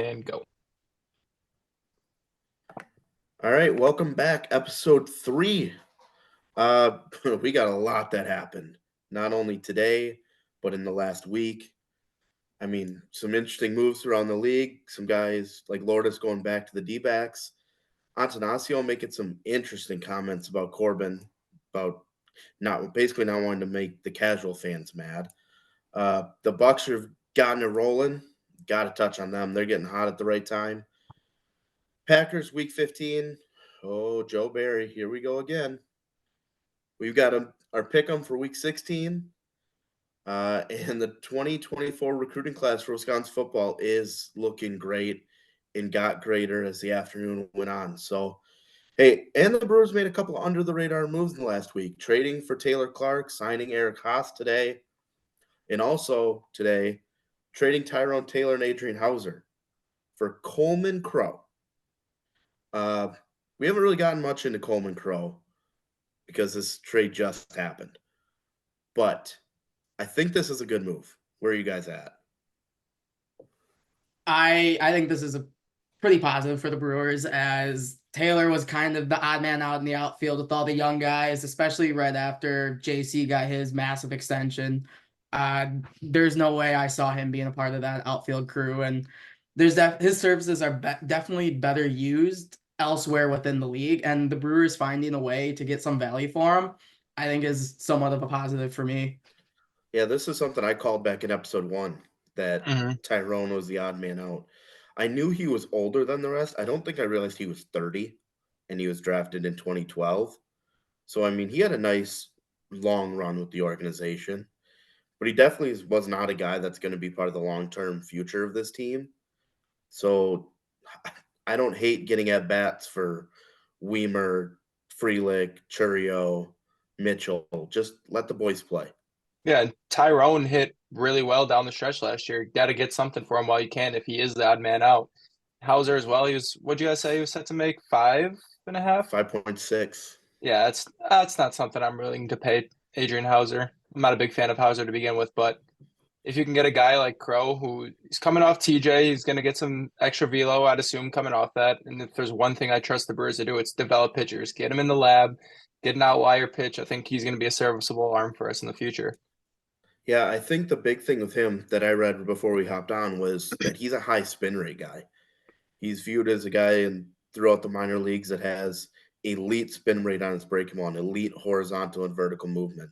and go. All right, welcome back. Episode 3. We got a lot that happened, not only today, but in the last week. I mean, some interesting moves around the league. Some guys like Lourdes going back to the D-backs. Antanasio making some interesting comments about Corbin, about not wanting to make the casual fans mad. The Bucs have gotten it rolling. Got to touch on them. They're getting hot at the right time. Packers week 15. Oh, Joe Barry, here we go again. We've got our pick 'em for week 16. And the 2024 recruiting class for Wisconsin football is looking great and got greater as the afternoon went on. So, hey, and the Brewers made a couple of under the radar moves in the last week, trading for Taylor Clark, signing Eric Haas today, and also today, trading Tyrone Taylor and Adrian Hauser for Coleman Crow. We haven't really gotten much into Coleman Crow because this trade just happened. But I think this is a good move. Where are you guys at? I think this is a pretty positive for the Brewers, as Taylor was kind of the odd man out in the outfield with all the young guys, especially right after JC got his massive extension. There's no way I saw him being a part of that outfield crew, and his services are definitely better used elsewhere within the league, and the Brewers finding a way to get some value for him, I think, is somewhat of a positive for me. Yeah, this is something I called back in episode 1, that Tyrone was the odd man out. I knew he was older than the rest. I don't think I realized he was 30 and he was drafted in 2012. So, I mean, he had a nice long run with the organization, but he definitely was not a guy that's going to be part of the long-term future of this team. So, I don't hate getting at bats for Weimer, Freelick, Churio, Mitchell. Just let the boys play. Yeah, Tyrone hit really well down the stretch last year. Got to get something for him while you can if he is the odd man out. Hauser as well. What'd you guys say he was set to make 5.5? 5.6. Yeah, that's not something I'm willing to pay Adrian Hauser. I'm not a big fan of Hauser to begin with, but if you can get a guy like Crow who he's coming off TJ, he's going to get some extra velo, I'd assume, coming off that. And if there's one thing I trust the Brewers to do, it's develop pitchers. Get him in the lab, get an outlier pitch. I think he's going to be a serviceable arm for us in the future. Yeah, I think the big thing with him that I read before we hopped on was that he's a high spin rate guy. He's viewed as a guy throughout the minor leagues that has elite spin rate on his breaking ball, and elite horizontal and vertical movement.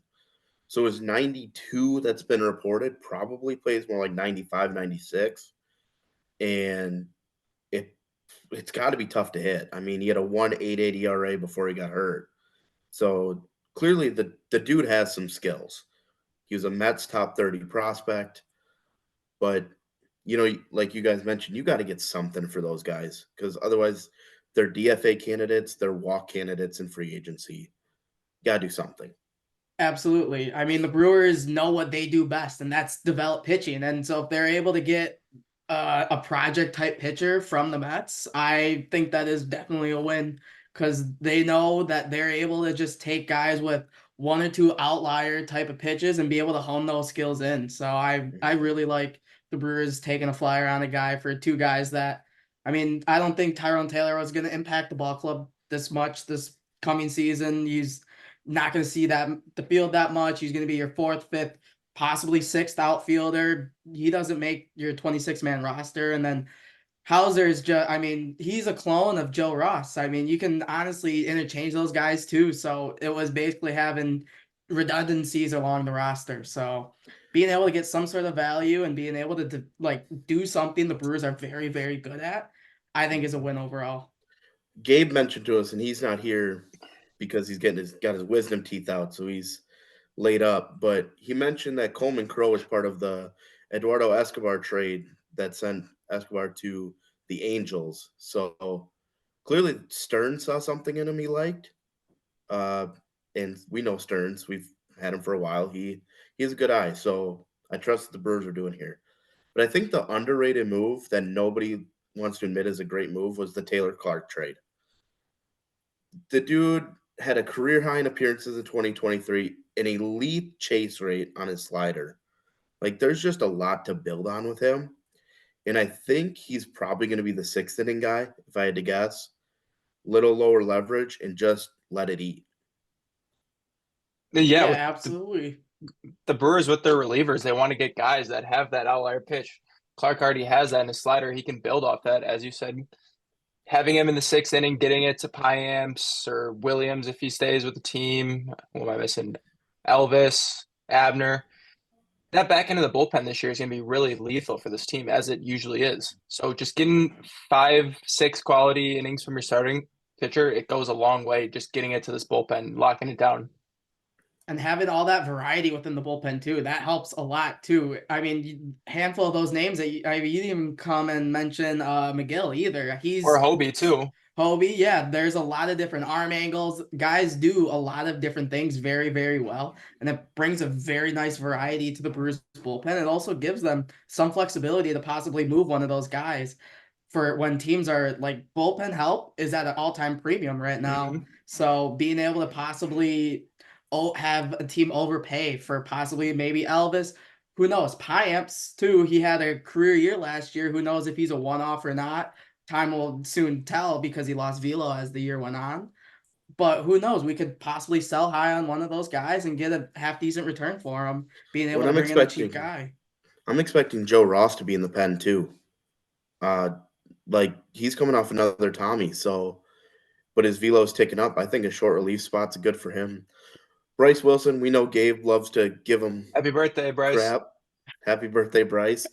So his 92 that's been reported probably plays more like 95, 96. And it's got to be tough to hit. I mean, he had a 1.88 ERA before he got hurt. So clearly the dude has some skills. He was a Mets top 30 prospect, but like you guys mentioned, you got to get something for those guys, because otherwise they're DFA candidates, they're walk candidates in free agency. Got to do something. Absolutely. I mean, the Brewers know what they do best, and that's develop pitching. And so if they're able to get a project type pitcher from the Mets, I think that is definitely a win, because they know that they're able to just take guys with one or two outlier type of pitches and be able to hone those skills in. So I really like the Brewers taking a flyer on a guy for two guys that, I mean, I don't think Tyrone Taylor was going to impact the ball club this much this coming season. He's not going to see the field that much. He's going to be your fourth, fifth, possibly sixth outfielder. He doesn't make your 26-man roster. And then Hauser's just, I mean, he's a clone of Joe Ross. I mean, you can honestly interchange those guys too. So it was basically having redundancies along the roster. So being able to get some sort of value and being able to like do something the Brewers are very, very good at, I think is a win overall. Gabe mentioned to us, and he's not here because he's got his wisdom teeth out, so he's laid up. But he mentioned that Coleman Crow is part of the Eduardo Escobar trade that sent Escobar to the Angels. So clearly Stearns saw something in him he liked. And we know Stearns. We've had him for a while. He has a good eye. So I trust what the Brewers are doing here. But I think the underrated move that nobody wants to admit is a great move was the Taylor Clark trade. The dude had a career high in appearances in 2023, an elite chase rate on his slider. Like, there's just a lot to build on with him. And I think he's probably going to be the sixth inning guy, if I had to guess. Little lower leverage and just let it eat. Yeah, Yeah, with absolutely. the Brewers with their relievers, they want to get guys that have that outlier pitch. Clark already has that in his slider. He can build off that, as you said. Having him in the sixth inning, getting it to Piamps or Williams if he stays with the team. Who am I missing? Elvis, Abner. That back end of the bullpen this year is going to be really lethal for this team, as it usually is. So just getting 5, 6 quality innings from your starting pitcher, it goes a long way. Just getting it to this bullpen, locking it down. And having all that variety within the bullpen too, that helps a lot too. I mean, handful of those names that you didn't even come and mention McGill either. Or He's Hobie too. Hobie, yeah, there's a lot of different arm angles. Guys do a lot of different things very, very well. And it brings a very nice variety to the Brewers bullpen. It also gives them some flexibility to possibly move one of those guys for when teams are like bullpen help is at an all-time premium right now. Mm-hmm. So being able to possibly have a team overpay for possibly maybe Elvis, who knows? Piamps too. He had a career year last year. Who knows if he's a one-off or not? Time will soon tell because he lost velo as the year went on. But who knows? We could possibly sell high on one of those guys and get a half decent return for him, being able What to I'm bring in a cheap expecting, guy. I'm expecting Joe Ross to be in the pen too. Uh, like he's coming off another Tommy, so but his velo's ticking up. I think a short relief spot's good for him. Bryce Wilson, we know Gabe loves to give him Happy birthday, Bryce. crap. Happy birthday, Bryce.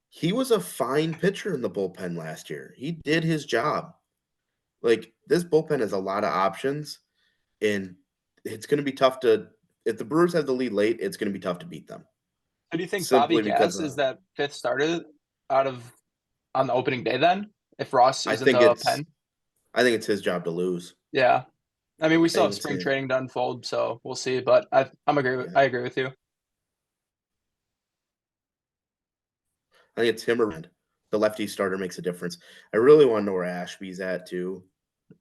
He was a fine pitcher in the bullpen last year. He did his job. Like this bullpen has a lot of options, and it's going to be tough to. If the Brewers have the lead late, it's going to be tough to beat them. Who do you think Bobby Simply because Gas is that fifth starter out of on the opening day then? If Ross I is in think the it's pen? I think it's his job to lose. Yeah. I mean, we I still think have it's spring him. training to unfold, so we'll see. But Yeah. I agree with you. I think it's him or the lefty starter makes a difference. I really want to know where Ashby's at too,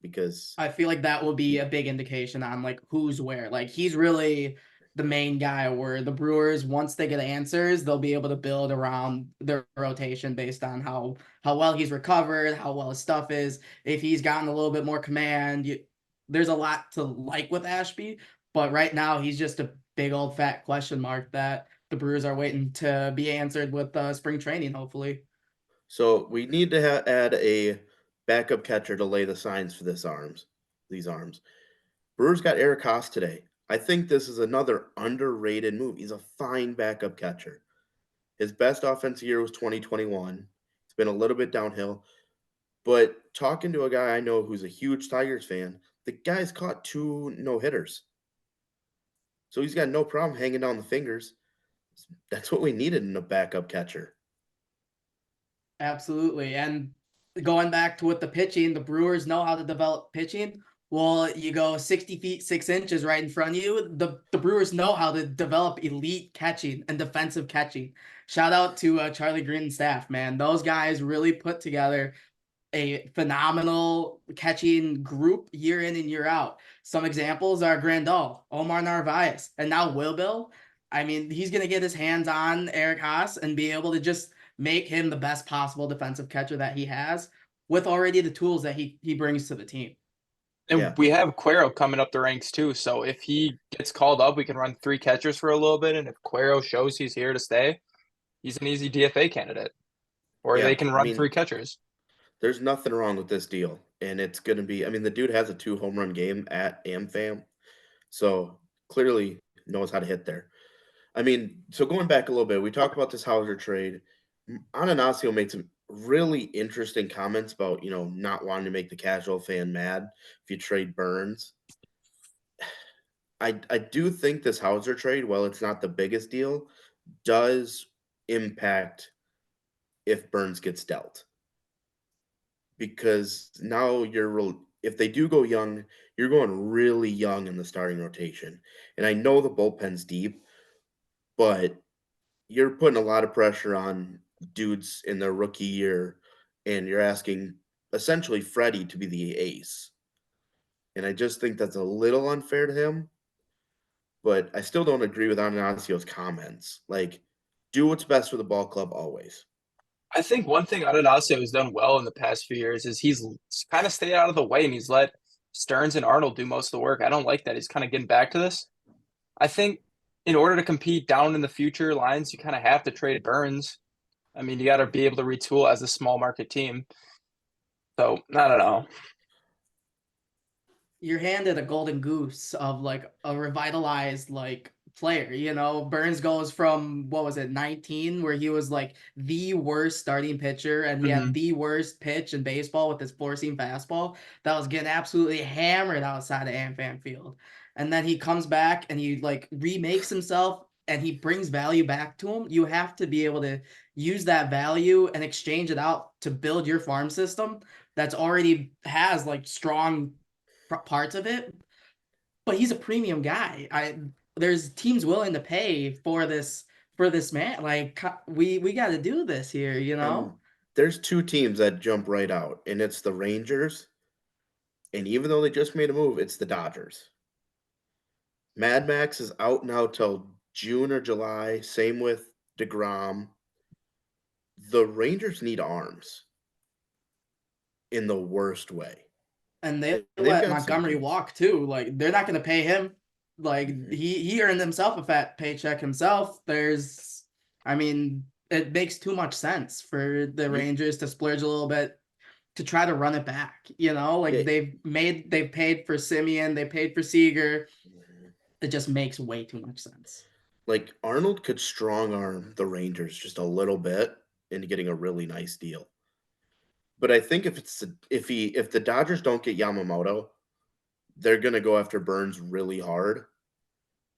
because I feel like that will be he, a big indication on like who's where. Like he's really the main guy where the Brewers, once they get answers, they'll be able to build around their rotation based on how well he's recovered, how well his stuff is. If he's gotten a little bit more command, there's a lot to like with Ashby. But right now he's just a big old fat question mark that the Brewers are waiting to be answered with spring training, hopefully. so we need to add a backup catcher to lay the signs for these arms. Brewers got Eric Haas today. I think this is another underrated move. He's a fine backup catcher. His best offensive year was 2021. It's been a little bit downhill, but talking to a guy I know who's a huge Tigers fan, the guy's caught 2 no-hitters. So he's got no problem hanging down the fingers. That's what we needed in a backup catcher. Absolutely. And going back to with the pitching, the Brewers know how to develop pitching. Well, you go 60 feet, 6 inches right in front of you. The Brewers know how to develop elite catching and defensive catching. Shout out to Charlie Green and staff, man. Those guys really put together a phenomenal catching group year in and year out. Some examples are Grandal, Omar Narvaez, and now Will Bill. I mean, he's going to get his hands on Eric Haas and be able to just make him the best possible defensive catcher that he has with already the tools that he brings to the team. And Yeah. we have Cuero coming up the ranks too. So if he gets called up, we can run 3 catchers for a little bit. And if Cuero shows he's here to stay, he's an easy DFA candidate. Or they Yeah. can I run 3 mean, catchers. there's nothing wrong with this deal. And it's going to be, I mean, the dude has a 2 home run game at AmFam. So clearly knows how to hit there. I mean, so going back a little bit, we talked about this Hauser trade. Ananasio made some really interesting comments about, not wanting to make the casual fan mad if you trade Burns. I do think this Hauser trade, while it's not the biggest deal, does impact if Burns gets dealt. Because now if they do go young, you're going really young in the starting rotation. And I know the bullpen's deep, but you're putting a lot of pressure on dudes in their rookie year, and you're asking essentially Freddie to be the ace. And I just think that's a little unfair to him. But I still don't agree with Ananasio's comments. Like, do what's best for the ball club always. I think one thing Adedaso has done well in the past few years is he's kind of stayed out of the way and he's let Stearns and Arnold do most of the work. I don't like that. He's kind of getting back to this. I think in order to compete down in the future lines, you kind of have to trade Burns. I mean, you got to be able to retool as a small market team. So I don't know. You're handed a golden goose of like a revitalized like player. You know, Burns goes from what was it, 19, where he was like the worst starting pitcher and he had Mhm. the worst pitch in baseball with his four-seam fastball that was getting absolutely hammered outside of AmFam Field. And then he comes back and he like remakes himself and he brings value back to him. You have to be able to use that value and exchange it out to build your farm system that's already has like strong parts of it, but he's a premium guy. There's teams willing to pay for this man. Like we got to do this here, you know? There's two teams that jump right out, and it's the Rangers, and even though they just made a move, it's the Dodgers. Mad Max is out now till June or July. Same with DeGrom. The Rangers need arms in the worst way. And they They've let got some Montgomery beats. walk too. Like they're not going to pay him. Like Mhm. he earned himself a fat paycheck himself. I mean, it makes too much sense for the You, Rangers to splurge a little bit to try to run it back. You know, like yeah, they've paid for Simeon, they paid for Seager. mhm. It just makes way too much sense. Like Arnold could strong arm the Rangers just a little bit into getting a really nice deal. But I think if the Dodgers don't get Yamamoto, they're gonna go after Burns really hard.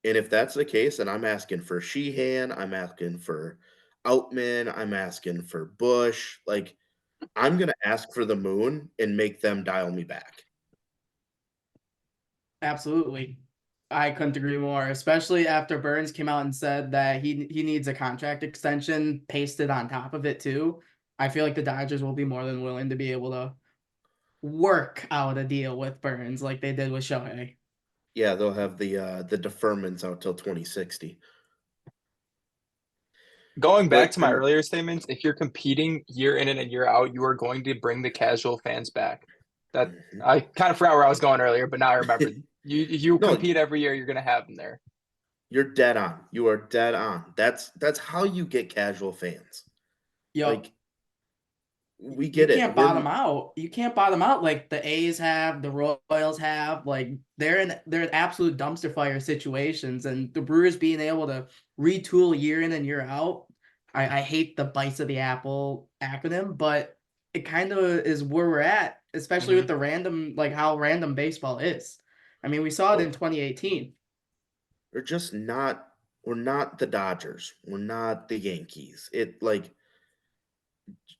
And if that's the case, then I'm asking for Sheehan, I'm asking for Outman, I'm asking for Bush. Like I'm gonna ask for the moon and make them dial me back. Absolutely. I couldn't agree more, especially after Burns came out and said that he needs a contract extension pasted on top of it too. I feel like the Dodgers will be more than willing to be able to work out a deal with Burns like they did with Shohei. Yeah, they'll have the deferments out till 2060. Going back But to my earlier statements, if you're competing year in and a year out, you are going to bring the casual fans back. That Mhm. I kind of forgot where I was going earlier, but now I remember. You No, compete every year, you're going to have them there. you're dead on. You are dead on. That's how you get casual fans. Yep. Like we You get it. can't bottom out. You can't bottom out like the A's have, the Royals have. Like they're in absolute dumpster fire situations, and the Brewers being able to retool year in and year out. I hate the bites of the apple acronym, but it kind of is where we're at, especially with Mhm. the random like how random baseball is. I mean, we saw it in well, 2018. we're just not we're not the Dodgers. We're not the Yankees. It like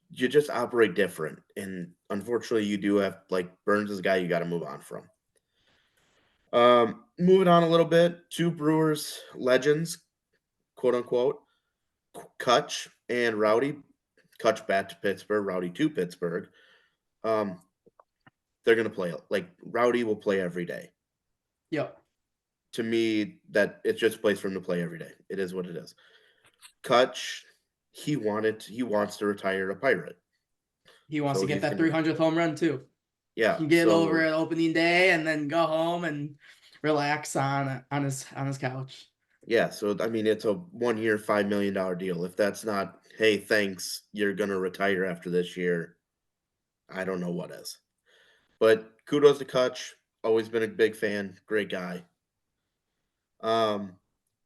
you just operate different. And unfortunately you do have like Burns is a guy you gotta move on from. Moving on a little bit, two Brewers legends, quote unquote, Kutch and Rowdy. Kutch back to Pittsburgh, Rowdy to Pittsburgh. Um, they're gonna play like Rowdy will play every day. Yep. To me, that it's just a place for him to play every day. It is what it is. Kutch, he wants to retire a Pirate, He wants so to get he's that gonna 300th home run too. yeah. Get over So at opening day and then go home and relax on his couch. yeah, so I mean, it's a 1 year, $5 million deal. If that's not, hey, thanks, you're gonna retire after this year, I don't know what is. But kudos to Kutch. Always been a big fan. Great guy. Um,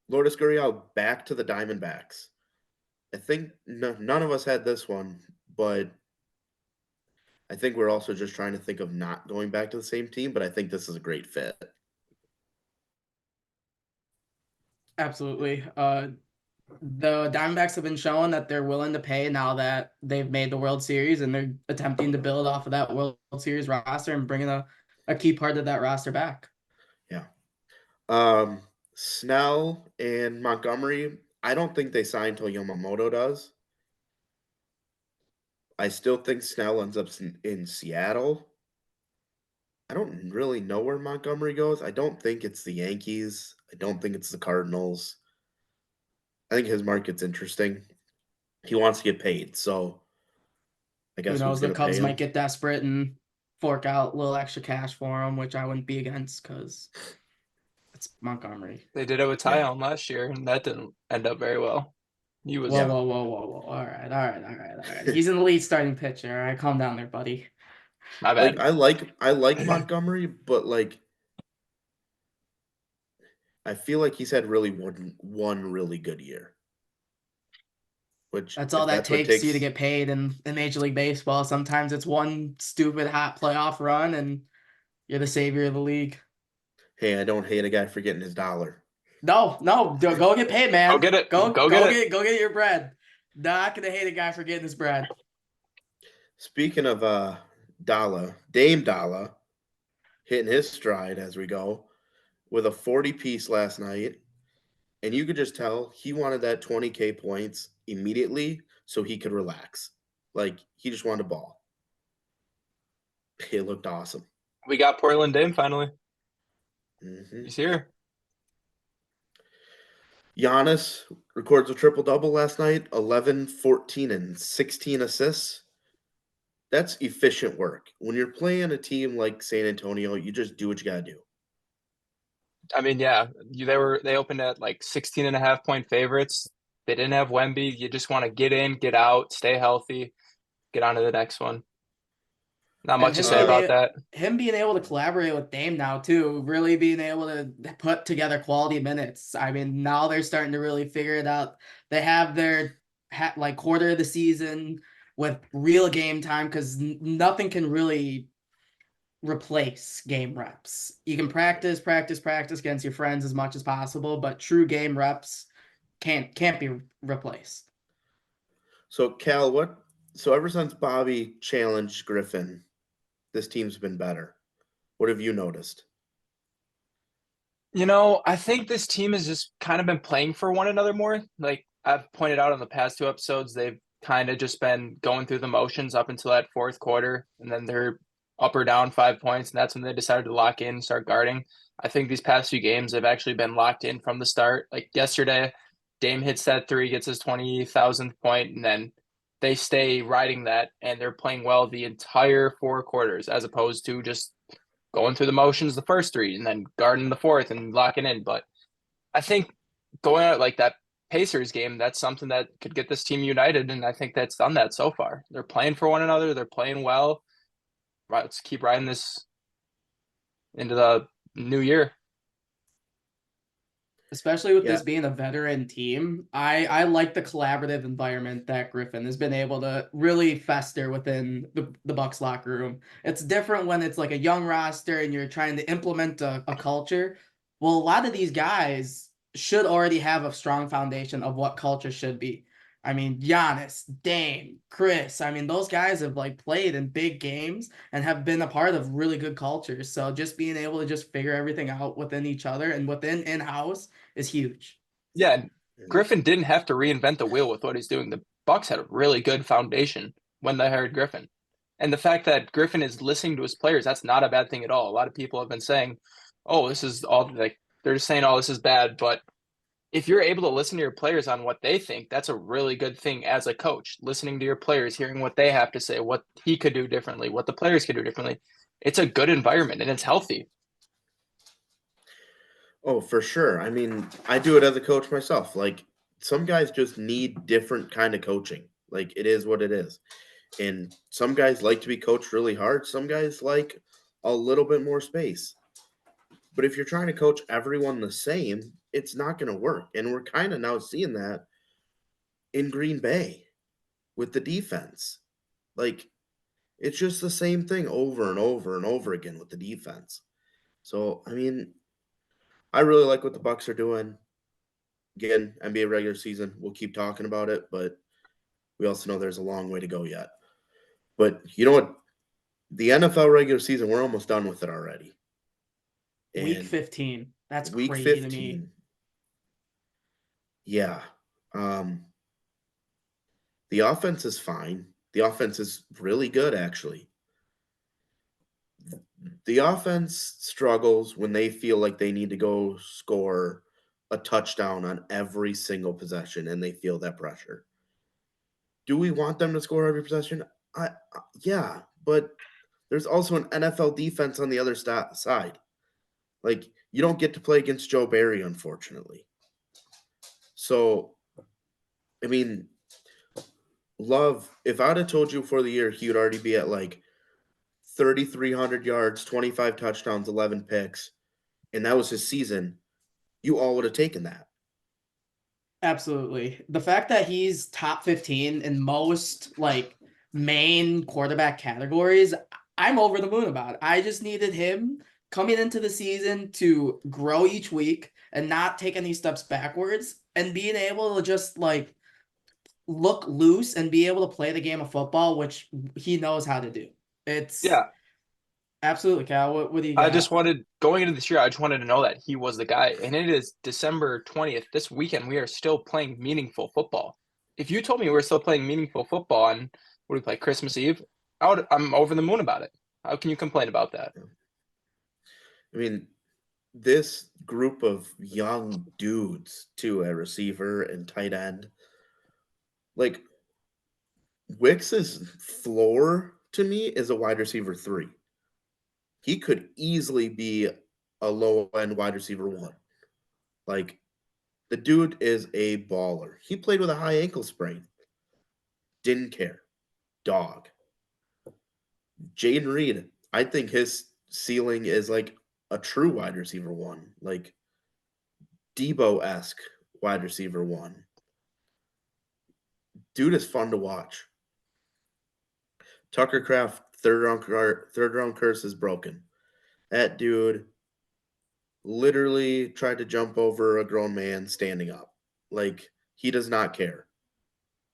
Lourdes Gurriel back to the Diamondbacks. I think none of us had this one, but I think we're also just trying to think of not going back to the same team. But I think this is a great fit. Absolutely. The Diamondbacks have been showing that they're willing to pay now that they've made the World Series and they're attempting to build off of that World Series roster and bringing a key part of that roster back. Yeah. Um, Snell and Montgomery. I don't think they sign until Yamamoto does. I still think Snell ends up in Seattle. I don't really know where Montgomery goes. I don't think it's the Yankees. I don't think it's the Cardinals. I think his market's interesting. He wants to get paid, so I Who guess knows? who's The going to pay Cubs might him? get desperate and fork out a little extra cash for him, which I wouldn't be against because it's Montgomery. They did it with Yeah. Tyon last year, and that didn't end up very well. He was Whoa, Yeah. whoa, whoa, whoa, whoa. All right, all right, all right, all right. He's an elite starting pitcher. All right, calm down there, buddy. my Like bad. I like Montgomery, but like I feel like he's had really one really good year. Which That's all if that that's what takes you to takes, get paid in Major League Baseball. Sometimes it's one stupid hot playoff run and you're the savior of the league. hey, I don't hate a guy for getting his dollar. No, no, go get paid, Go man. get it. Go Go get it. go get your bread. Not gonna hate a guy for getting his bread. Speaking of Dame Dalla hitting his stride as we go with a 40 piece last night. And you could just tell he wanted that 20K points immediately so he could relax. Like he just wanted a ball. It looked awesome. We got Portland Dame finally. Hmm He's here. Giannis records a triple double last night 11, 14, and 16 assists. That's efficient work. When you're playing a team like San Antonio, you just do what you got to do. I mean, yeah, they opened at like 16 and a half point favorites. They didn't have Wemby. You just want to get in, get out, stay healthy, get on to the next one. Not And much to say about that. him being able to collaborate with Dame now too, really being able to put together quality minutes. I mean, now they're starting to really figure it out. They have their like quarter of the season with real game time because nothing can really replace game reps. You can practice against your friends as much as possible, but true game reps can't be replaced. So, Cal, what? So, ever since Bobby challenged Griffin, this team's been better. What have you noticed? I think this team has just kind of been playing for one another more. Like I've pointed out on the past two episodes, they've kind of just been going through the motions up until that fourth quarter, and then they're up or down 5 points, and that's when they decided to lock in, start guarding. I think these past few games have actually been locked in from the start. Like yesterday, Dame hits that three, gets his 20,000th point, and then they stay riding that, and they're playing well the entire four quarters, as opposed to just going through the motions the first three and then guarding the fourth and locking in. But I think going out like that Pacers game, that's something that could get this team united, and I think that's done that so far. They're playing for one another. They're playing well. Right, let's keep riding this into the new year. Especially with Yeah. this being a veteran team, I like the collaborative environment that Griffin has been able to really fester within the Bucs locker room. It's different when it's like a young roster and you're trying to implement a culture. Well, a lot of these guys should already have a strong foundation of what culture should be. I mean, Giannis, Dame, Chris. I mean, those guys have like played in big games and have been a part of really good cultures. So just being able to just figure everything out within each other and within in-house is huge. Yeah, Griffin didn't have to reinvent the wheel with what he's doing. The Bucs had a really good foundation when they hired Griffin. And the fact that Griffin is listening to his players, that's not a bad thing at all. A lot of people have been saying, "Oh, this is all like they're just saying, oh, this is bad." But if you're able to listen to your players on what they think, that's a really good thing as a coach. Listening to your players, hearing what they have to say, what he could do differently, what the players could do differently. It's a good environment and it's healthy. Oh, for sure. I mean, I do it as a coach myself. Like some guys just need different kind of coaching. Like it is what it is. And some guys like to be coached really hard. Some guys like a little bit more space. But if you're trying to coach everyone the same, it's not going to work. And we're kind of now seeing that in Green Bay with the defense. Like it's just the same thing over and over and over again with the defense. So, I mean, I really like what the Bucs are doing. Again, NBA regular season, we'll keep talking about it, but we also know there's a long way to go yet. But you know what? The NFL regular season, we're almost done with it already. Week And 15. That's week crazy to me. 15. Yeah. Um, the offense is fine. The offense is really good, actually. The offense struggles when they feel like they need to go score a touchdown on every single possession and they feel that pressure. Do we want them to score every possession? Yeah, but there's also an NFL defense on the other side. Like, you don't get to play against Joe Barry, unfortunately. So, I mean, Love, if I'd have told you before the year he would already be at like 3,300 yards, 25 touchdowns, 11 picks, and that was his season, you all would have taken that. Absolutely. The fact that he's top 15 in most like main quarterback categories, I'm over the moon about it. I just needed him coming into the season to grow each week and not take any steps backwards and being able to just like look loose and be able to play the game of football, which he knows how to do. It's Yeah, absolutely, Cal. What do you I got? just wanted going into this year, I just wanted to know that he was the guy. And it is December 20th. This weekend, we are still playing meaningful football. If you told me we were still playing meaningful football on what do we play Christmas Eve, I'm over the moon about it. How can you complain about that? I mean, this group of young dudes, too, at receiver and tight end, like Wicks's floor to me is a wide receiver 3. He could easily be a low end wide receiver 1. Like, the dude is a baller. He played with a high ankle sprain. Didn't care. Dog. Jaden Reed, I think his ceiling is like a true wide receiver 1. Like Debo-esque wide receiver 1. Dude is fun to watch. Tucker Craft, third round curse is broken. That dude literally tried to jump over a grown man standing up. Like, he does not care.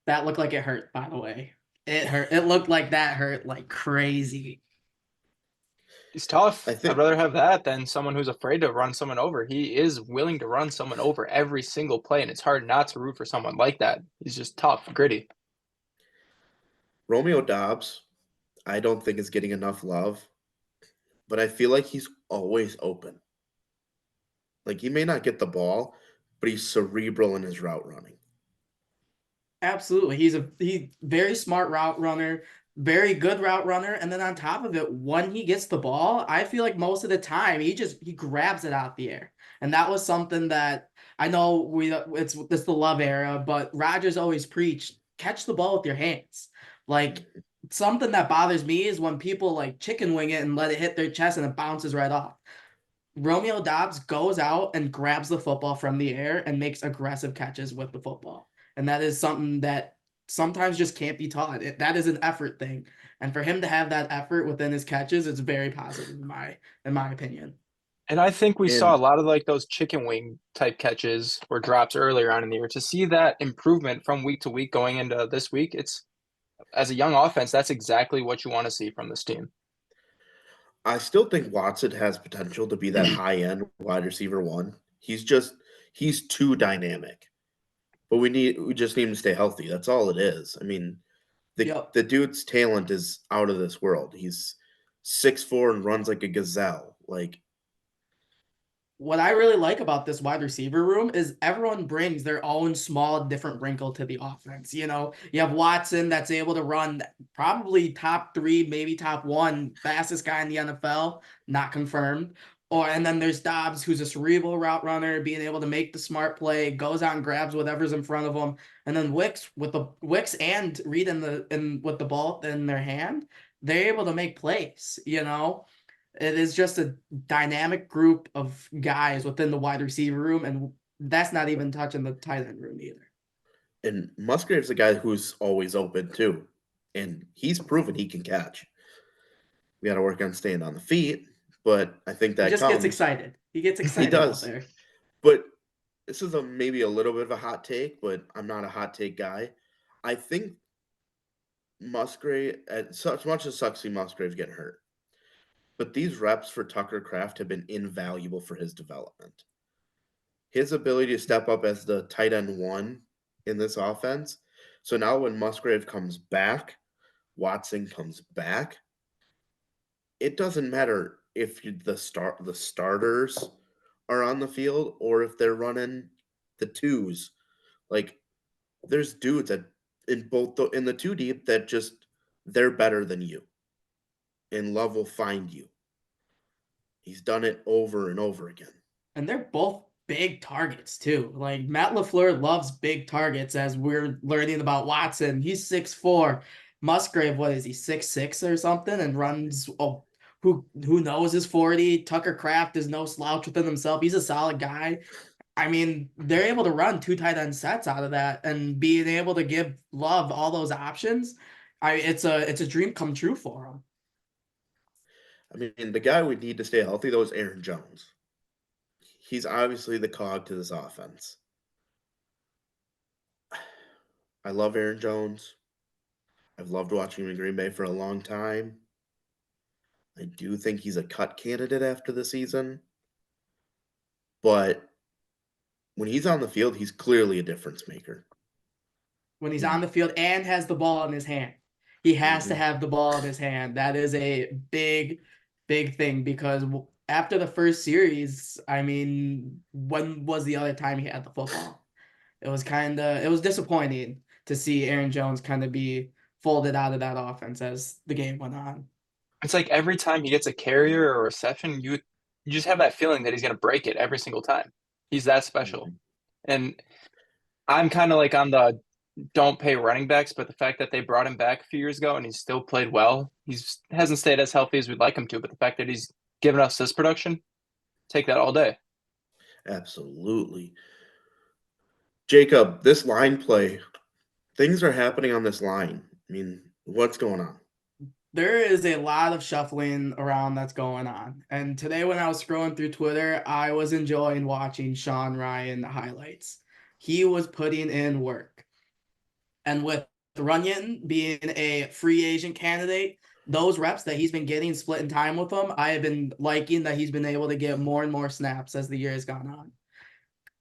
That looked like it hurt, by the way. It hurt. It looked like that hurt like crazy. He's tough. I I'd think rather have that than someone who's afraid to run someone over. He is willing to run someone over every single play, and it's hard not to root for someone like that. He's just tough, gritty. Romeo Dobbs, I don't think is getting enough love, but I feel like he's always open. Like, he may not get the ball, but he's cerebral in his route running. Absolutely. He very smart route runner, very good route runner, and then on top of it, when he gets the ball, I feel like most of the time he grabs it out the air. And that was something that I know it's the love era, but Rodgers always preached, catch the ball with your hands. Like something that bothers me is when people like chicken wing it and let it hit their chest and it bounces right off. Romeo Dobbs goes out and grabs the football from the air and makes aggressive catches with the football. And that is something that sometimes just can't be taught. That is an effort thing. And for him to have that effort within his catches, it's very positive in my opinion. And I think we saw a And lot of like those chicken wing type catches or drops earlier on in the year. To see that improvement from week to week going into this week, it's as a young offense, that's exactly what you want to see from this team. I still think Watson has potential to be that high end wide receiver 1. He's too dynamic. But we just need him to stay healthy. That's all it is. I mean, Yep. the dude's talent is out of this world. He's 6'4" and runs like a gazelle. Like, What I really like about this wide receiver room is everyone brings their own small different wrinkle to the offense. You know, you have Watson that's able to run probably top 3, maybe top 1 fastest guy in the NFL, not confirmed. And then there's Dobbs, who's a cerebral route runner, being able to make the smart play, goes out and grabs whatever's in front of him. And then Wicks and Reed with the ball in their hand, they're able to make plays, you know. It is just a dynamic group of guys within the wide receiver room, and that's not even touching the tight end room either. and Musgrave's a guy who's always open too. And he's proven he can catch. We got to work on staying on the feet, but I think He that just gets comes. excited. He gets He excited out does. there. But this is maybe a little bit of a hot take, but I'm not a hot take guy. I think Musgrave, as much as sucks see Musgrave getting hurt, but these reps for Tucker Craft have been invaluable for his development. His ability to step up as the tight end 1 in this offense. So now when Musgrave comes back, Watson comes back, it doesn't matter if the starters are on the field or if they're running the twos. Like, there's dudes that in the 2 deep that just they're better than you, and love will find you. He's done it over and over again. And they're both big targets too. Like Matt LaFleur loves big targets, as we're learning about Watson. He's 6'4". Musgrave, what is he, 6'6" or something, and runs who knows is 40. Tucker Kraft is no slouch within himself. He's a solid guy. I mean, they're able to run 2 tight end sets out of that, and being able to give Love all those options. It's a dream come true for him. I mean, the guy we need to stay healthy, though, is Aaron Jones. He's obviously the cog to this offense. I love Aaron Jones. I've loved watching him in Green Bay for a long time. I do think he's a cut candidate after the season. But when he's on the field, he's clearly a difference maker. When he's on the field and has the ball in his hand. He has to have the ball in his hand. That is a big, big thing, because after the first series, I mean, when was the other time he had the football? It was disappointing to see Aaron Jones kind of be folded out of that offense as the game went on. It's like every time he gets a carrier or a reception, you just have that feeling that he's going to break it every single time. He's that special. And I'm kind of like on the don't pay running backs, but the fact that they brought him back a few years ago and he's still played well, he's hasn't stayed as healthy as we'd like him to, but the fact that he's given us this production, take that all day. Absolutely. Jacob, this line play, things are happening on this line. I mean, what's going on? There is a lot of shuffling around that's going on. And today when I was scrolling through Twitter, I was enjoying watching Sean Ryan highlights. He was putting in work. And with Runyon being a free agent candidate, those reps that he's been getting split in time with him, I have been liking that he's been able to get more and more snaps as the year has gone on.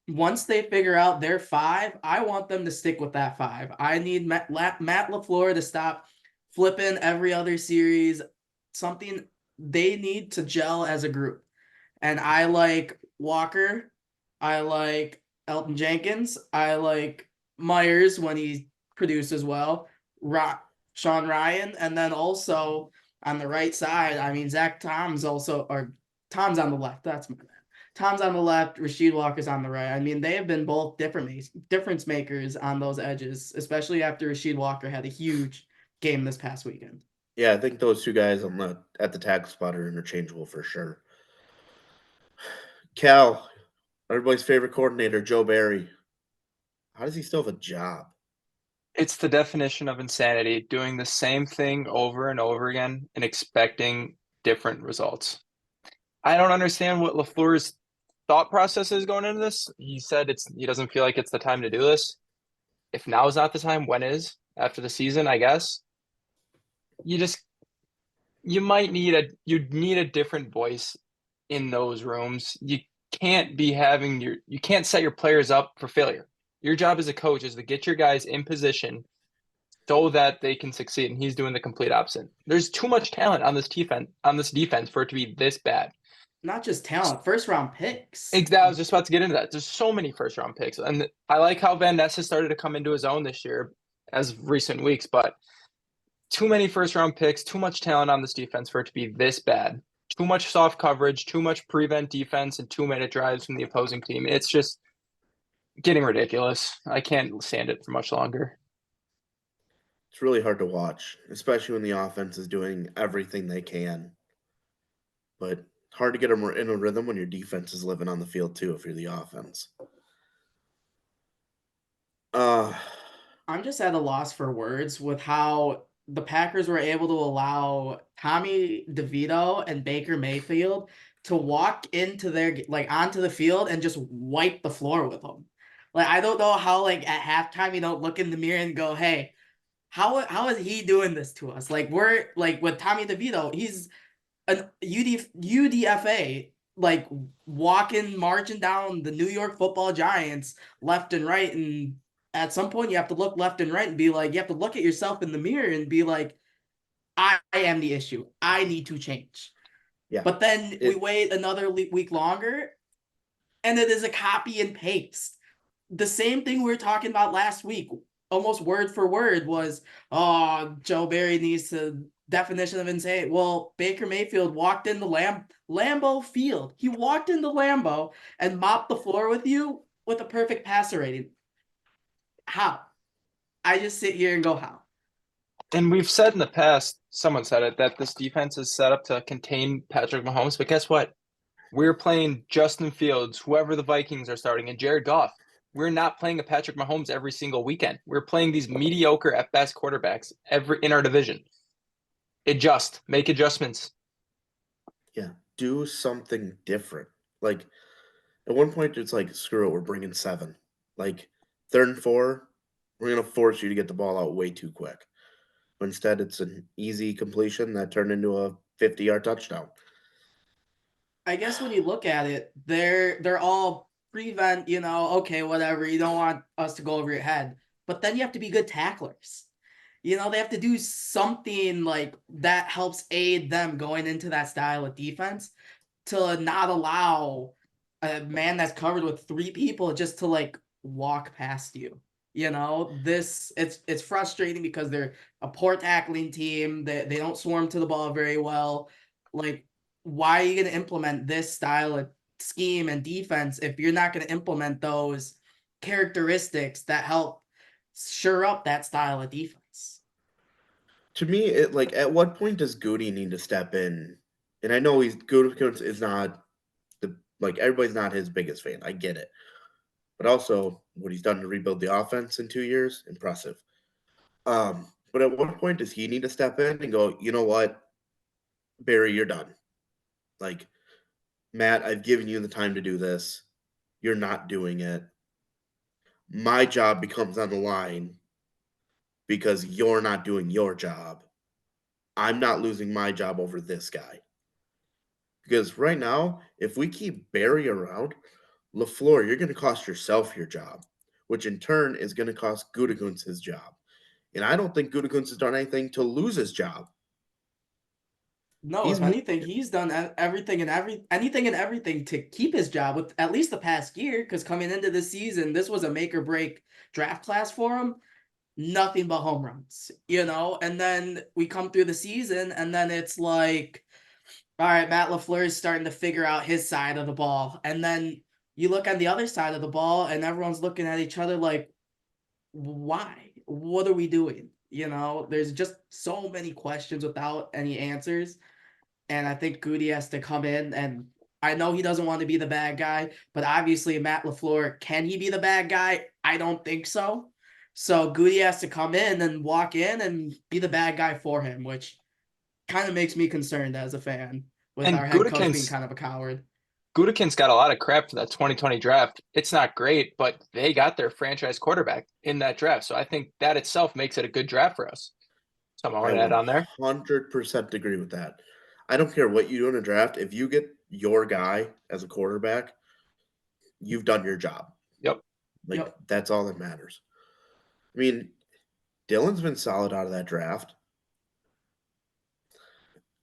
Once they figure out their 5, I want them to stick with that 5. I need Matt LaFleur to stop flipping every other series. Something they need to gel as a group. And I like Walker. I like Elton Jenkins. I like Myers when he produces well. Sean Ryan. And then also on the right side, I mean, Tom's on the left. That's my bad. Tom's on the left, Rasheed Walker's on the right. I mean, they have been both difference makers on those edges, especially after Rasheed Walker had a huge game this past weekend. Yeah, I think those two guys at the tackle spot are interchangeable for sure. Cal, everybody's favorite coordinator, Joe Barry. How does he still have a job? It's the definition of insanity, doing the same thing over and over again and expecting different results. I don't understand what LaFleur's thought process is going into this. He said he doesn't feel like it's the time to do this. If now is not the time, when is? After the season, I guess. You need a different voice in those rooms. You can't set your players up for failure. Your job as a coach is to get your guys in position so that they can succeed, and he's doing the complete opposite. There's too much talent on this defense for it to be this bad. Not just talent, first-round picks. I was just about to get into that. There's so many first-round picks, and I like how Van Ness has started to come into his own this year as recent weeks, but too many first-round picks, too much talent on this defense for it to be this bad. Too much soft coverage, too much prevent defense, and 2-minute drives from the opposing team. It's just getting ridiculous. I can't stand it for much longer. It's really hard to watch, especially when the offense is doing everything they can. But hard to get them in a rhythm when your defense is living on the field too if you're the offense. I'm just at a loss for words with how the Packers were able to allow Tommy DeVito and Baker Mayfield to walk into onto the field and just wipe the floor with them. Like, I don't know how, at halftime you don't look in the mirror and go, hey, how is he doing this to us? We're with Tommy DeVito, he's an UDFA, marching down the New York Football Giants left and right. And at some point you have to look left and right and be you have to look at yourself in the mirror and be I am the issue. I need to change. Yeah. But then we wait another week longer and it is a copy and paste. The same thing we were talking about last week. almost word for word was, oh, Joe Barry needs to definition of insane. Well, Baker Mayfield walked into Lambeau Field. He walked into Lambeau and mopped the floor with you with a perfect passer rating. How? I just sit here and go, how? And we've said in the past, someone said it, that this defense is set up to contain Patrick Mahomes. But guess what? We're playing Justin Fields, whoever the Vikings are starting, and Jared Goff. We're not playing a Patrick Mahomes every single weekend. We're playing these mediocre at best quarterbacks in our division. Make adjustments. Yeah, do something different. Like at one point, it's like, screw it, we're bringing 7. Like 3rd and 4, we're gonna force you to get the ball out way too quick. But instead, it's an easy completion that turned into a 50-yard touchdown. I guess when you look at it, they're all prevent, okay, whatever. You don't want us to go over your head. But then you have to be good tacklers. They have to do something like that helps aid them going into that style of defense to not allow a man that's covered with 3 people just to like walk past you. This it's frustrating because they're a poor tackling team. They don't swarm to the ball very well. Like, why are you going to implement this style of scheme and defense if you're not going to implement those characteristics that help sure up that style of defense? To me, it like at what point does Goody need to step in? And I know Goody is not everybody's not his biggest fan. I get it, but also what he's done to rebuild the offense in 2 years, impressive. But at what point does he need to step in and go, you know what, Barry, you're done. Like, Matt, I've given you the time to do this. You're not doing it. My job becomes on the line because you're not doing your job. I'm not losing my job over this guy. Because right now, if we keep Barry around, LaFleur, you're going to cost yourself your job, which in turn is going to cost Gutekunst his job. And I don't think Gutekunst has done anything to lose his job. No, He's if anything, he's done anything and everything to keep his job with at least the past year. Because coming into the season, this was a make or break draft class for him. Nothing but home runs, And then we come through the season, and then it's like, all right, Matt LaFleur is starting to figure out his side of the ball, and then you look on the other side of the ball, and everyone's looking at each other like, why? What are we doing? There's just so many questions without any answers. And I think Goody has to come in, and I know he doesn't want to be the bad guy, but obviously Matt LaFleur, can he be the bad guy? I don't think so. So Goody has to come in and walk in and be the bad guy for him, which kind of makes me concerned as a fan with our And head coach being kind of a coward. Gutekunst got a lot of crap for that 2020 draft. It's not great, but they got their franchise quarterback in that draft. So I think that itself makes it a good draft for us. Something I want to add on there. 100% agree with that. I don't care what you do in a draft. If you get your guy as a quarterback, you've done your job. Yep. That's all that matters. I mean, Dylan's been solid out of that draft.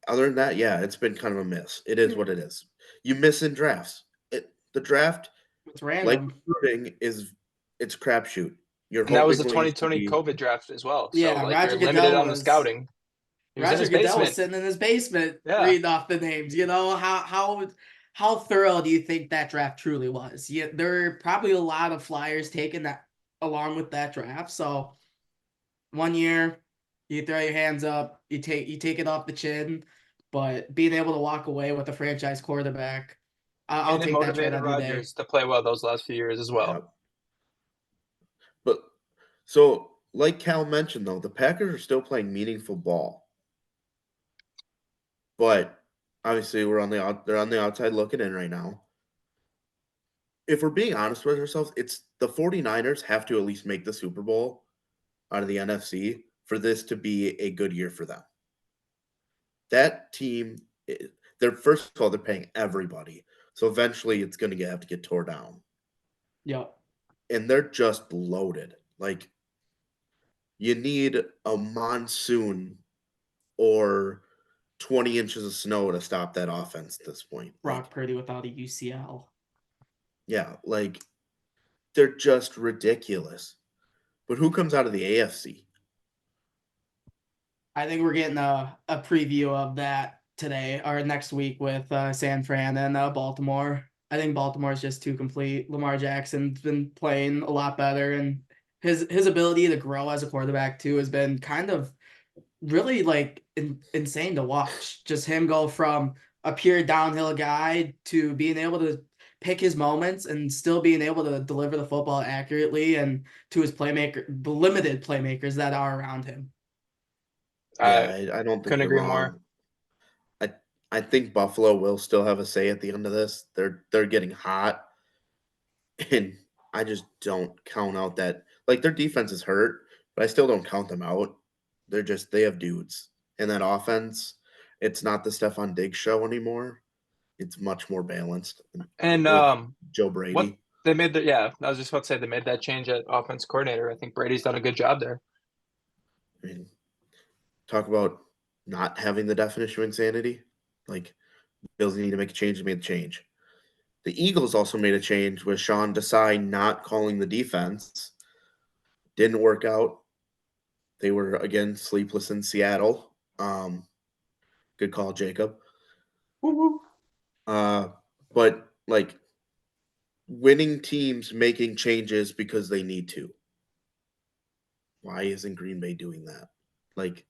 Other than that, yeah, it's been kind of a miss. It is what it is. You miss in drafts. The draft, It's like random. recruiting, it's crapshoot. You're And that was the hoping Williams 2020 COVID draft as well. Yeah, So like Roger you're limited Goodell on the scouting. He was in Roger his Goodell was basement. sitting in his basement Yeah. reading off the names. How thorough do you think that draft truly was? Yeah, there are probably a lot of flyers taken that along with that draft. So one year you throw your hands up, you take it off the chin, but being able to walk away with a franchise quarterback, I'll And it take that trade motivated any day. Rodgers to play well those last few years as well. Yeah. But so, like Cal mentioned, though, the Packers are still playing meaningful ball. But obviously, they're on the outside looking in right now. If we're being honest with ourselves, it's the 49ers have to at least make the Super Bowl out of the NFC for this to be a good year for them. That team, they're first of all, they're paying everybody. So eventually it's going to have to get tore down. Yep. And they're just loaded. Like, you need a monsoon or 20 inches of snow to stop that offense at this point. Brock Purdy without a UCL. Yeah, they're just ridiculous. But who comes out of the AFC? I think we're getting a preview of that today or next week with San Fran and Baltimore. I think Baltimore is just too complete. Lamar Jackson's been playing a lot better, and his ability to grow as a quarterback too has been kind of really like insane to watch. Just him go from a pure downhill guy to being able to pick his moments and still being able to deliver the football accurately and to his the limited playmakers that are around him. Yeah, I I don't think couldn't you're agree more. wrong. I I think Buffalo will still have a say at the end of this. They're getting hot, and I just don't count out that like their defense is hurt, but I still don't count them out. They have dudes. And that offense, it's not the Stephon Diggs show anymore. It's much more balanced And with Joe what Brady. they made the yeah, I was just about to say they made that change at offense coordinator. I think Brady's done a good job there. I mean, talk about not having the definition of insanity. Like Bills need to make a change, they made the change. The Eagles also made a change with Sean Desai not calling the defense. Didn't work out. They were again sleepless in Seattle. Good call, Jacob. Woo-woo. But like winning teams making changes because they need to. Why isn't Green Bay doing that? Like,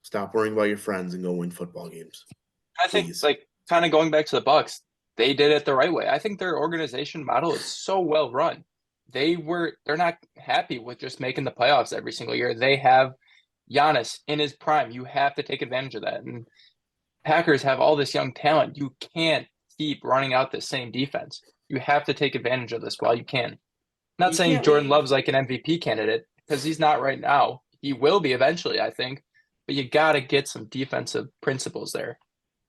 stop worrying about your friends and go win football games. I think Please. like kind of going back to the Bucs, they did it the right way. I think their organization model is so well run. They're not happy with just making the playoffs every single year. They have Giannis in his prime. You have to take advantage of that. And Packers have all this young talent. You can't keep running out the same defense. You have to take advantage of this while you can. Not You saying can't Jordan leave. Love's like an MVP candidate because he's not right now. He will be eventually, I think. But you got to get some defensive principles there.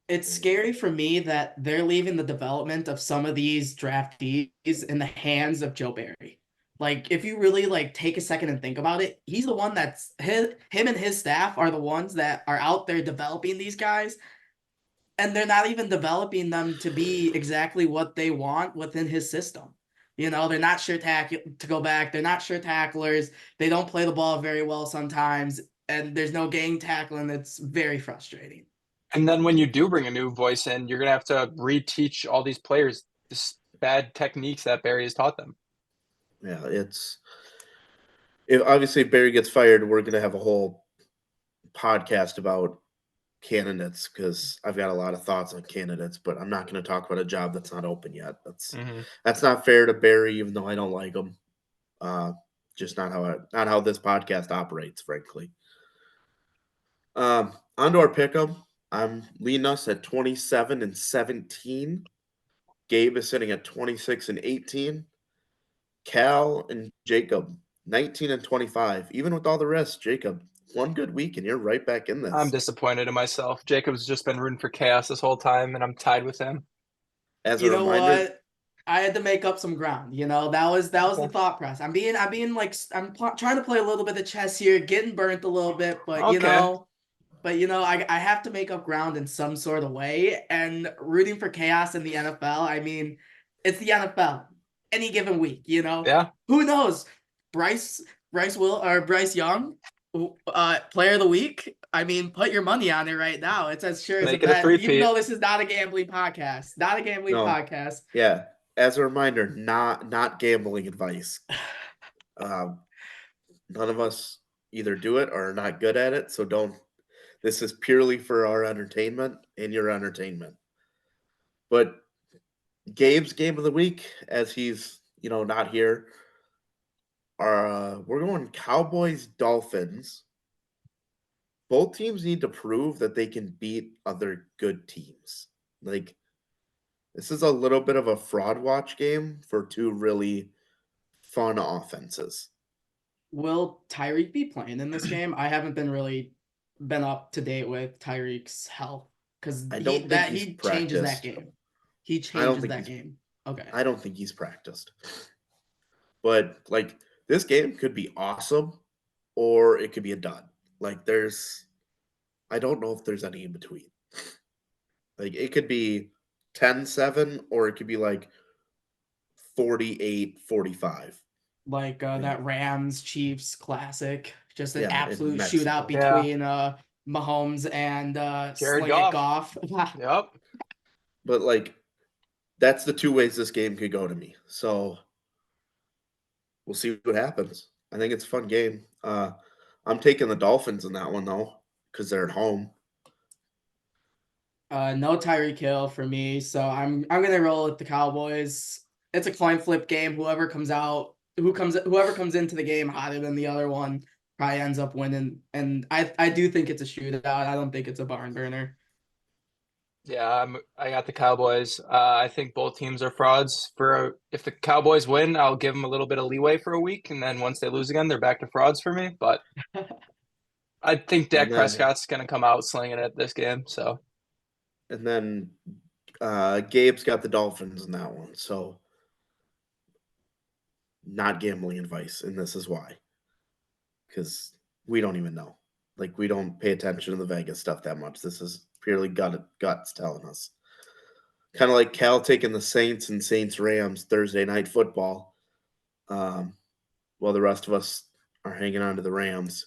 It's scary for me that they're leaving the development of some of these draftees in the hands of Joe Barry. Like, if you really like take a second and think about it, he's the one him and his staff are the ones that are out there developing these guys, and they're not even developing them to be exactly what they want within his system. They're not sure to go back. They're not sure tacklers. They don't play the ball very well sometimes, and there's no gang tackling. It's very frustrating. And then when you do bring a new voice in, you're gonna have to reteach all these players this bad techniques that Barry has taught them. Yeah, if obviously Barry gets fired, we're gonna have a whole podcast about candidates because I've got a lot of thoughts on candidates, but I'm not going to talk about a job that's not open yet. That's not fair to Barry, even though I don't like him. Just not how this podcast operates, frankly. On to our pick'em. I'm leading us at 27-17. Gabe is sitting at 26-18. Cal and Jacob 19-25. Even with all the rest, Jacob, one good week and you're right back in this. I'm disappointed in myself. Jacob's just been rooting for chaos this whole time, and I'm tied with him. As a You know reminder, what? I had to make up some ground. That was the thought process. I'm being like trying to play a little bit of chess here, getting burnt a little bit, but Okay. I have to make up ground in some sort of way. And rooting for chaos in the NFL, I mean, it's the NFL. Any given week, Yeah. who knows? Bryce Young, player of the week. I mean, put your money on it right now. It's as sure as a Make it a bet. Even three-peat. though this is not a gambling podcast, podcast. Yeah. As a reminder, not gambling advice. None of us either do it or are not good at it, so don't. This is purely for our entertainment and your entertainment. But Gabe's game of the week, as he's not here, we're going Cowboys Dolphins. Both teams need to prove that they can beat other good teams. Like, this is a little bit of a fraud watch game for two really fun offenses. Will Tyreek be playing in this game? I haven't been up to date with Tyreek's health because I don't think he's he changes that practiced. game. He I don't changes think that he's game. Okay. I don't think he's practiced. But like this game could be awesome or it could be a dud. Like I don't know if there's any in between. Like it could be 10-7 or it could be like 48-45. like that Rams Chiefs classic. Just an Yeah, in absolute Mexico. shootout between Mahomes and Jared Sling It Goff. Goff. Yep. But like, that's the two ways this game could go to me. So we'll see what happens. I think it's a fun game. I'm taking the Dolphins in that one though, because they're at home. No Tyreek Hill for me, so I'm gonna roll with the Cowboys. It's a coin flip game. Whoever comes into the game hotter than the other one probably ends up winning. And I do think it's a shootout. I don't think it's a barn burner. Yeah, I got the Cowboys. I think both teams are frauds. If the Cowboys win, I'll give them a little bit of leeway for a week, and then once they lose again, they're back to frauds for me. But I think And Dak then Prescott's going to come out slinging it this game. So and then Gabe's got the Dolphins in that one. So not gambling advice, and this is why. Because we don't even know. Like, we don't pay attention to the Vegas stuff that much. This is purely guts telling us. Kind of like Cal taking the Saints and Saints Rams Thursday night football, while the rest of us are hanging on to the Rams.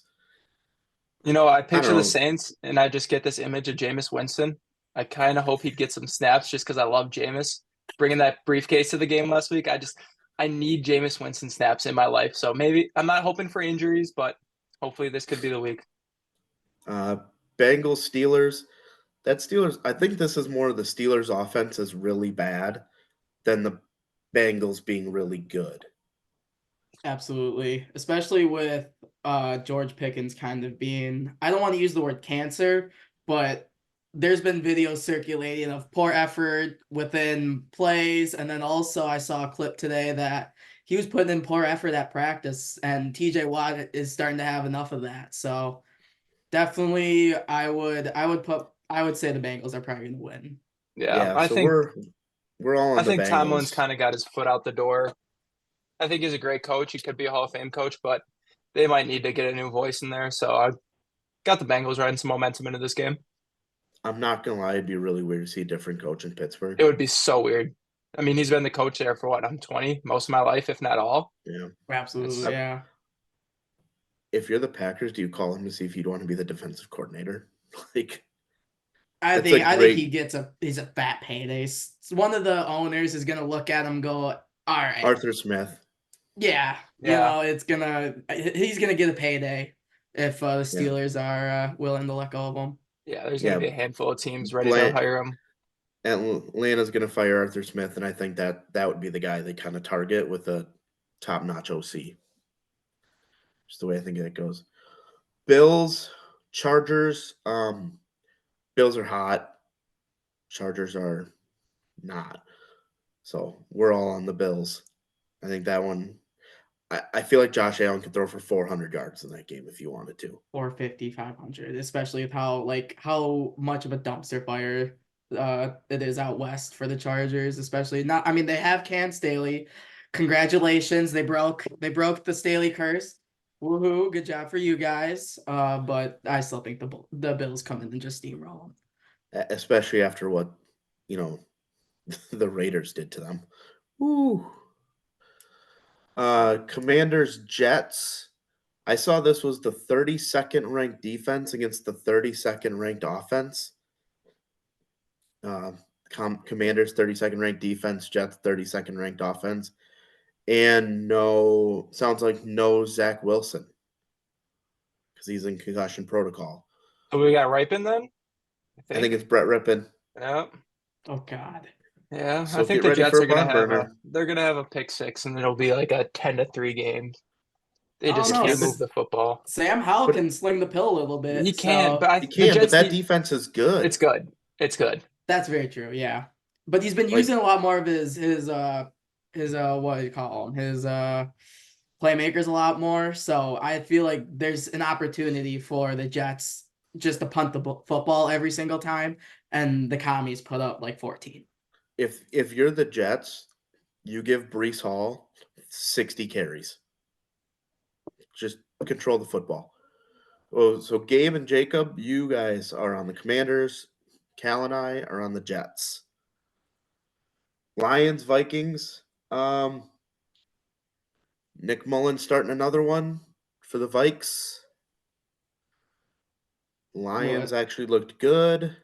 I I picture don't the know. Saints, and I just get this image of Jameis Winston. I kind of hope he'd get some snaps just because I love Jameis. Bringing that briefcase to the game last week, I need Jameis Winston snaps in my life. So maybe I'm not hoping for injuries, but hopefully this could be the week. Bengals Steelers. That Steelers. I think this is more of the Steelers' offense is really bad than the Bengals being really good. Absolutely, especially with George Pickens kind of being, I don't want to use the word cancer, but there's been videos circulating of poor effort within plays, and then also I saw a clip today that he was putting in poor effort at practice, and TJ Watt is starting to have enough of that. So definitely I would say the Bengals are probably going to win. Yeah, Yeah, so we're all I on the think Tomlin's Bengals. kind of got his foot out the door. I think he's a great coach. He could be a Hall of Fame coach, but they might need to get a new voice in there. So I got the Bengals riding some momentum into this game. I'm not gonna lie, it'd be really weird to see a different coach in Pittsburgh. It would be so weird. I mean, he's been the coach there for what? I'm 20, most of my life, if not all. Yeah. Absolutely, It's, yeah. If you're the Packers, do you call him to see if you'd want to be the defensive coordinator? Like, I that's a think great he's a fat payday. One of the owners is gonna look at him and go, all right, Arthur Smith. yeah, yeah. he's gonna get a payday if the Yeah. Steelers are willing to let go of him. Yeah, there's going to Yeah. be a handful of teams ready to hire him. Atlanta's gonna fire Arthur Smith, and I think that would be the guy they kind of target with a top-notch OC. Just the way I think that goes. Bills, Chargers. Bills are hot. Chargers are not. So we're all on the Bills. I think that one. I feel like Josh Allen could throw for 400 yards in that game if you wanted to. 450, 500, especially with how much of a dumpster fire it is out west for the Chargers, especially not. I mean, they have Cam Staley. Congratulations, they broke the Staley curse. Woohoo! Good job for you guys. But I still think the Bills come in and just steamroll them. Especially after what, the Raiders did to them. Woo. Commanders, Jets. I saw this was the 32nd ranked defense against the 32nd ranked offense. Commanders 32nd ranked defense, Jets 32nd ranked offense, and sounds like no Zach Wilson because he's in concussion protocol. So we got Ripon then? I think it's Brett Rippon. Yeah. Oh God. Yeah, So I think get the ready Jets for are a gonna barn have burner. they're gonna have a pick six, and it'll be like a 10-3 game. They I don't just know. can't move the football. Sam Howell But can sling the pill a little bit. He can, but he the can, but Jets that defense is good. it's good. It's good. That's very true. Yeah, but he's been Like- using a lot more of his what do you call them, his playmakers a lot more. So I feel like there's an opportunity for the Jets just to punt the football every single time, and the commies put up like 14. If you're the Jets, you give Brees Hall 60 carries. Just control the football. Oh, so Gabe and Jacob, you guys are on the Commanders. Cal and I are on the Jets. Lions, Vikings. Nick Mullen starting another one for the Vikes. Lions What? actually looked good.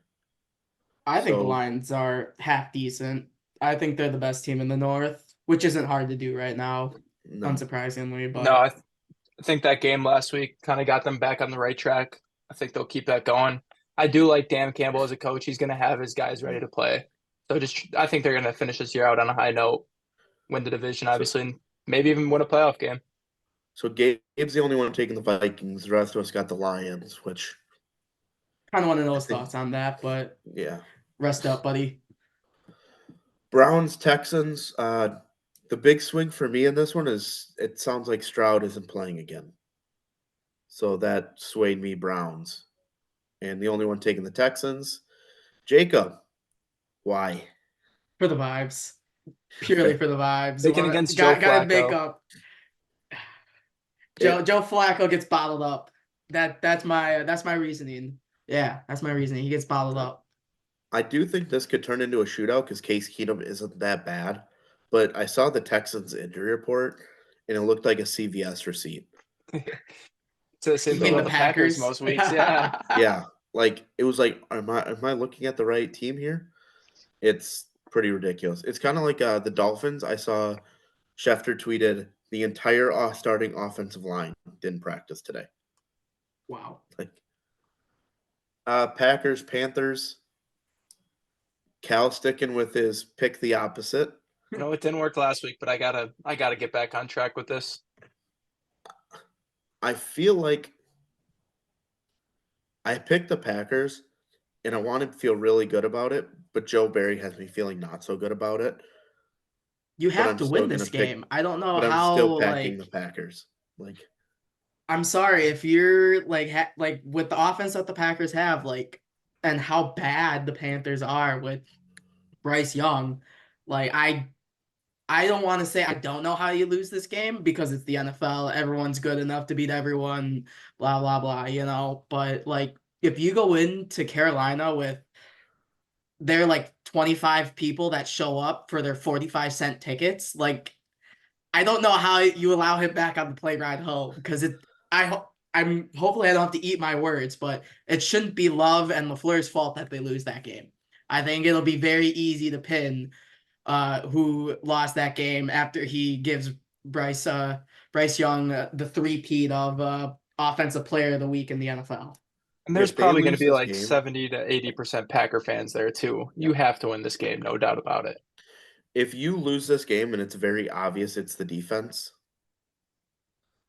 I think the So Lions are half decent. I think they're the best team in the North, which isn't hard to do right now, no, unsurprisingly. No, But I think that game last week kind of got them back on the right track. I think they'll keep that going. I do like Dan Campbell as a coach. He's going to have his guys ready to play. So I think they're going to finish this year out on a high note, win the division, obviously, and maybe even win a playoff game. so Gabe's the only one taking the Vikings. The rest of us got the Lions, which kind of want to know I his think, thoughts on that. But yeah. rest up, buddy. Browns Texans. The big swing for me in this one is it sounds like Stroud isn't playing again. So that swayed me Browns. And the only one taking the Texans, Jacob. Why? For the vibes. Purely for the vibes. Picking against Joe Gotta make Flacco. up. Joe Flacco gets bottled up. That's my reasoning. Yeah, that's my reasoning. He gets bottled up. I do think this could turn into a shootout because Case Keenum isn't that bad. But I saw the Texans injury report, and it looked like a CVS receipt. It's the same You thing mean with the the Packers Packers? most weeks. Yeah. Yeah, like it was like, am I looking at the right team here? It's pretty ridiculous. It's kind of like the Dolphins. I saw Schefter tweeted the entire starting offensive line didn't practice today. Wow. Like Packers, Panthers. Cal sticking with his pick the opposite. You know, it didn't work last week, but I gotta get back on track with this. I feel like I picked the Packers and I want to feel really good about it, but Joe Barry has me feeling not so good about it. You But have I'm to still win gonna this pick. game. I don't know But I'm how still packing the Packers. Like I'm sorry if you're like with the offense that the Packers have, like, and how bad the Panthers are with Bryce Young. Like I don't want to say I don't know how you lose this game because it's the NFL. Everyone's good enough to beat everyone, blah blah blah, you know. But like if you go into Carolina with their like 25 people that show up for their 45-cent tickets, like I don't know how you allow him back on the plane ride home because I'm hopefully I don't have to eat my words, but it shouldn't be Love and LaFleur's fault that they lose that game. I think it'll be very easy to pin who lost that game after he gives Bryce Young the three-peat of offensive player of the week in the NFL. And there's if they probably going to lose be this like game, 70 to 80% Packer fans there too. You have to win this game, no doubt about it. if you lose this game and it's very obvious it's the defense,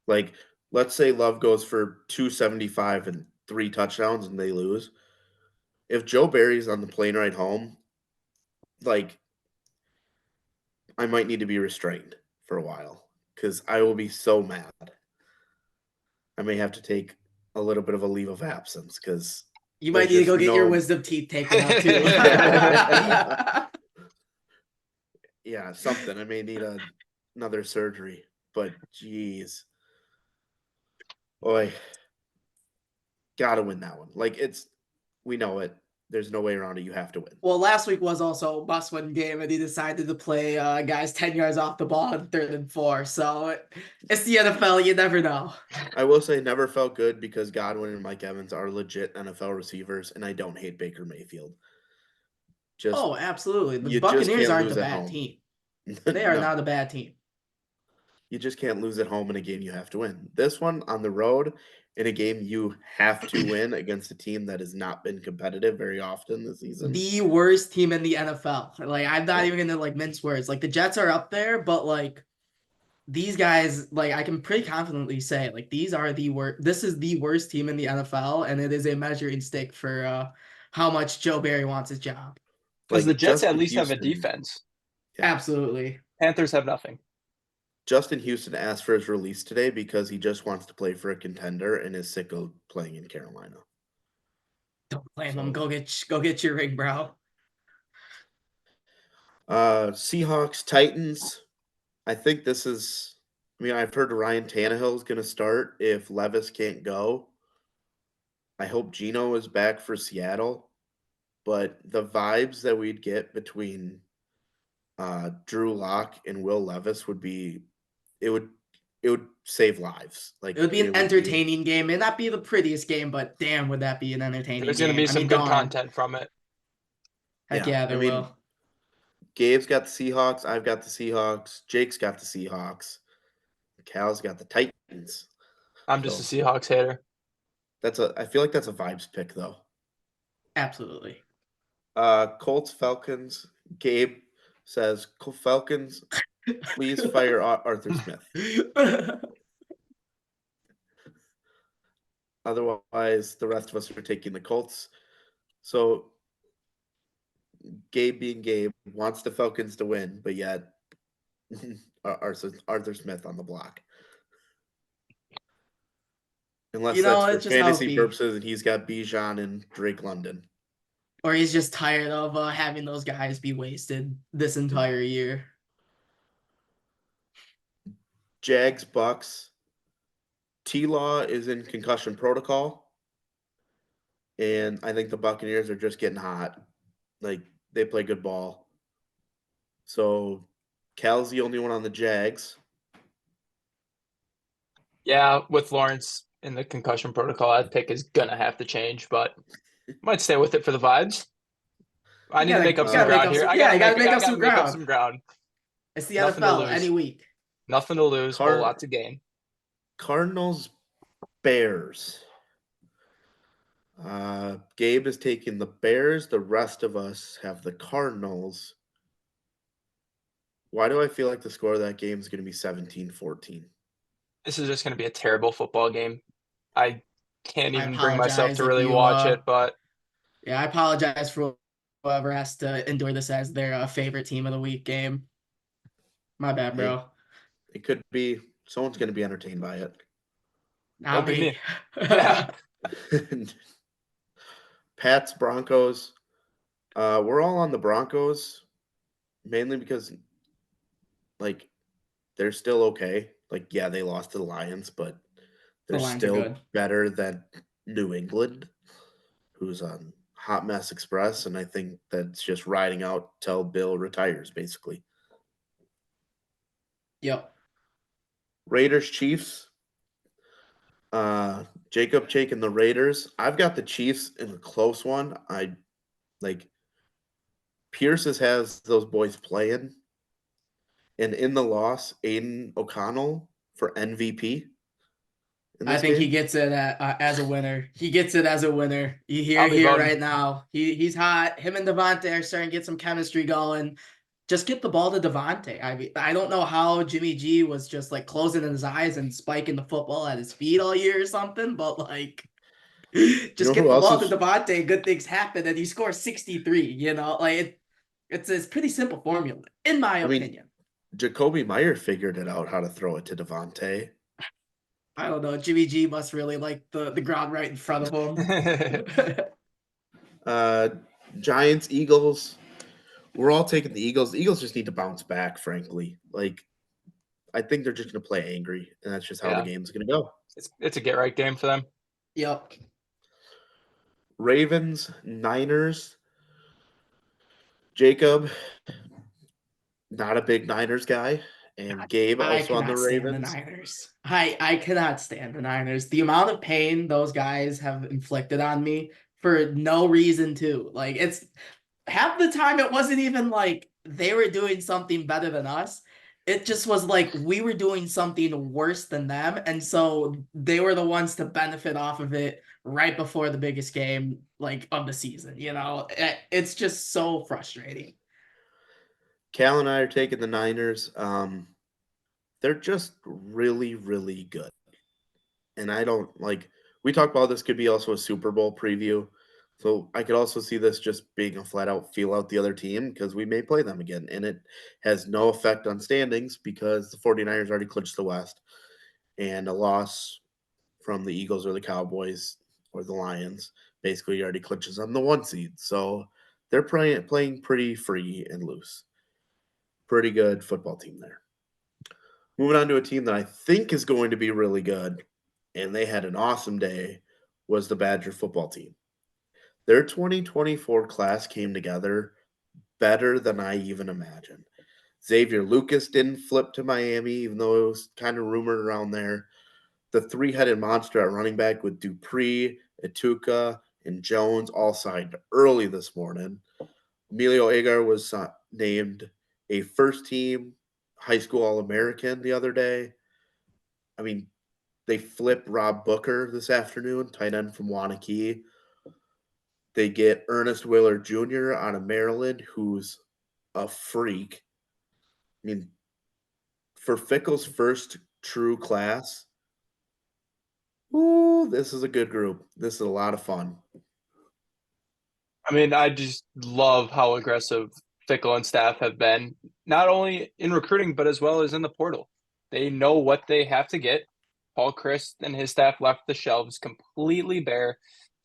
like let's say Love goes for 275 and 3 touchdowns and they lose. If Joe Barry's on the plane ride home, like I might need to be restrained for a while because I will be so mad. I may have to take a little bit of a leave of absence because You might there's need to just go get your no. wisdom teeth taken out too. Yeah, something. I may need another surgery, but geez, boy, gotta win that one. Like we know it. There's no way around it. You have to win. Well, last week was also a must-win game, and he decided to play guys 10 yards off the ball in 3rd and 4. So it's the NFL. You never know. I will say, never felt good because Godwin and Mike Evans are legit NFL receivers, and I don't hate Baker Mayfield. Just Oh, absolutely. The you just Buccaneers can't aren't a lose at bad home. team. They are No, not a bad team. you just can't lose at home in a game you have to win. This one on the road in a game you have to win against a team that has not been competitive very often this season. The worst team in the NFL. Like I'm not Yeah. even gonna like mince words. Like the Jets are up there, but like these guys, like I can pretty confidently say, like these are the worst. This is the worst team in the NFL, and it is a measuring stick for how much Joe Barry wants his job. Because the Like Jets at Justin least have a Houston, defense. yeah. Absolutely. Panthers have nothing. Justin Houston asked for his release today because he just wants to play for a contender and is sick of playing in Carolina. Don't blame So- him. Go get your ring, bro. Seahawks, Titans. I think this is. I mean, I've heard Ryan Tannehill is going to start if Levis can't go. I hope Geno is back for Seattle, but the vibes that we'd get between Drew Lock and Will Levis would be. It would it would save lives. Like It would be an it would entertaining game. May not be the prettiest game, but damn, would that be an entertaining There's going to game? be I some mean, good darn. content from it. Heck yeah. yeah, I there mean, will. Gabe's got the Seahawks. I've got the Seahawks. Jake's got the Seahawks. Cal's got the Titans. I'm just So a Seahawks hater. I feel like that's a vibes pick though. Absolutely. Colts Falcons. Gabe says Falcons. Please fire Arthur Smith. Otherwise, the rest of us are taking the Colts. So Gabe being Gabe wants the Falcons to win, but yet Arthur Smith on the block. Unless that's for it's just how it fantasy be. purposes and he's got Bijan and Drake London. Or he's just tired of having those guys be wasted this entire year. Jags, Bucs. T-Law is in concussion protocol. And I think the Buccaneers are just getting hot. Like, they play good ball. So, Cal's the only one on the Jags. Yeah, with Lawrence in the concussion protocol, that pick is going to have to change, but might stay with it for the vibes. I need to make up some ground here. You gotta make up some make up ground. some ground. It's the Nothing to NFL lose. any week. Nothing to lose, whole lot to gain. Cardinals, Bears. Gabe is taking the Bears. The rest of us have the Cardinals. Why do I feel like the score of that game is going to be 17-14? This is just going to be a terrible football game. I can't even bring myself apologize to if really you, watch it, but yeah, I apologize for whoever has to endure this as their favorite team of the week game. My bad, bro. It could be. Someone's going to be entertained by it. Not Don't be me. yeah. Pats, Broncos. We're all on the Broncos, mainly because, like, they're still okay. Like, yeah, they lost to the Lions, but they're The Lions are still good. better than New England, who's on hot mess express, and I think that's just riding out till Bill retires, basically. Yep. Raiders, Chiefs. Jacob taking the Raiders. I've got the Chiefs in a close one. I like Pierce has those boys playing. And in the loss, Aiden O'Connell for MVP. I think he gets it as a winner. He gets it as a winner. You hear I'll be here voting. right now. He's hot. Him and Devontae are starting to get some chemistry going. Just get the ball to Devontae. I mean, I don't know how Jimmy G was just like closing his eyes and spiking the football at his feet all year or something, but like just get the ball to Devontae, good things happen, and he scores 63. It's a pretty simple formula, in my opinion. Jacoby Meyer figured it out how to throw it to Devontae. I don't know. Jimmy G must really like the ground right in front of him. Giants, Eagles. We're all taking the Eagles. The Eagles just need to bounce back, frankly. Like, I think they're just going to play angry, and that's just how the game's going to go. It's a get-right game for them. Yep. Ravens, Niners. Jacob, not a big Niners guy. And Gabe also on the Ravens. The Niners. I cannot stand the Niners. The amount of pain those guys have inflicted on me for no reason too. Like, it's half the time it wasn't even like they were doing something better than us. It just was like we were doing something worse than them. And so they were the ones to benefit off of it right before the biggest game of the season. It's just so frustrating. Cal and I are taking the Niners. They're just really, really good. And I don't we talked about this could be also a Super Bowl preview. So I could also see this just being a flat out feel out the other team because we may play them again. And it has no effect on standings because the 49ers already clinched the West. And a loss from the Eagles or the Cowboys or the Lions basically already clinches on the 1 seed. So they're playing pretty free and loose. Pretty good football team there. Moving on to a team that I think is going to be really good, and they had an awesome day, was the Badger football team. Their 2024 class came together better than I even imagined. Xavier Lucas didn't flip to Miami, even though it was kind of rumored around there. The three-headed monster at running back with Dupree, Atuka, and Jones all signed early this morning. Emilio Agar was named a first-team high school All-American the other day. I mean, they flipped Rob Booker this afternoon, tight end from Wanakee. They get Ernest Willer Jr. out of Maryland, who's a freak. I mean, for Fickle's first true class, ooh, this is a good group. This is a lot of fun. I mean, I just love how aggressive Fickle and staff have been, not only in recruiting, but as well as in the portal. They know what they have to get. Paul Chryst and his staff left the shelves completely bare.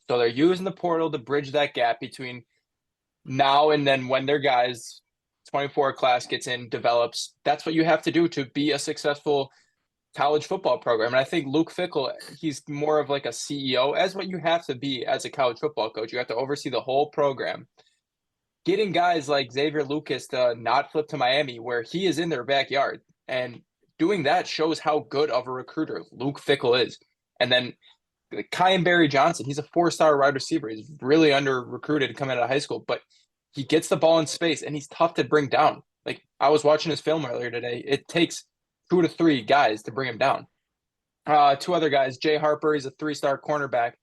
So they're using the portal to bridge that gap between now and then when their guys 24 class gets in, develops. That's what you have to do to be a successful college football program. And I think Luke Fickle, he's more of like a CEO, as what you have to be as a college football coach. You have to oversee the whole program. Getting guys like Xavier Lucas to not flip to Miami, where he is in their backyard, and doing that shows how good of a recruiter Luke Fickle is. And then Kyan Barry Johnson, he's a 4-star wide receiver. He's really under recruited coming out of high school, but he gets the ball in space and he's tough to bring down. Like I was watching his film earlier today. It takes 2 to 3 guys to bring him down. 2 other guys, Jay Harper, he's a 3-star cornerback.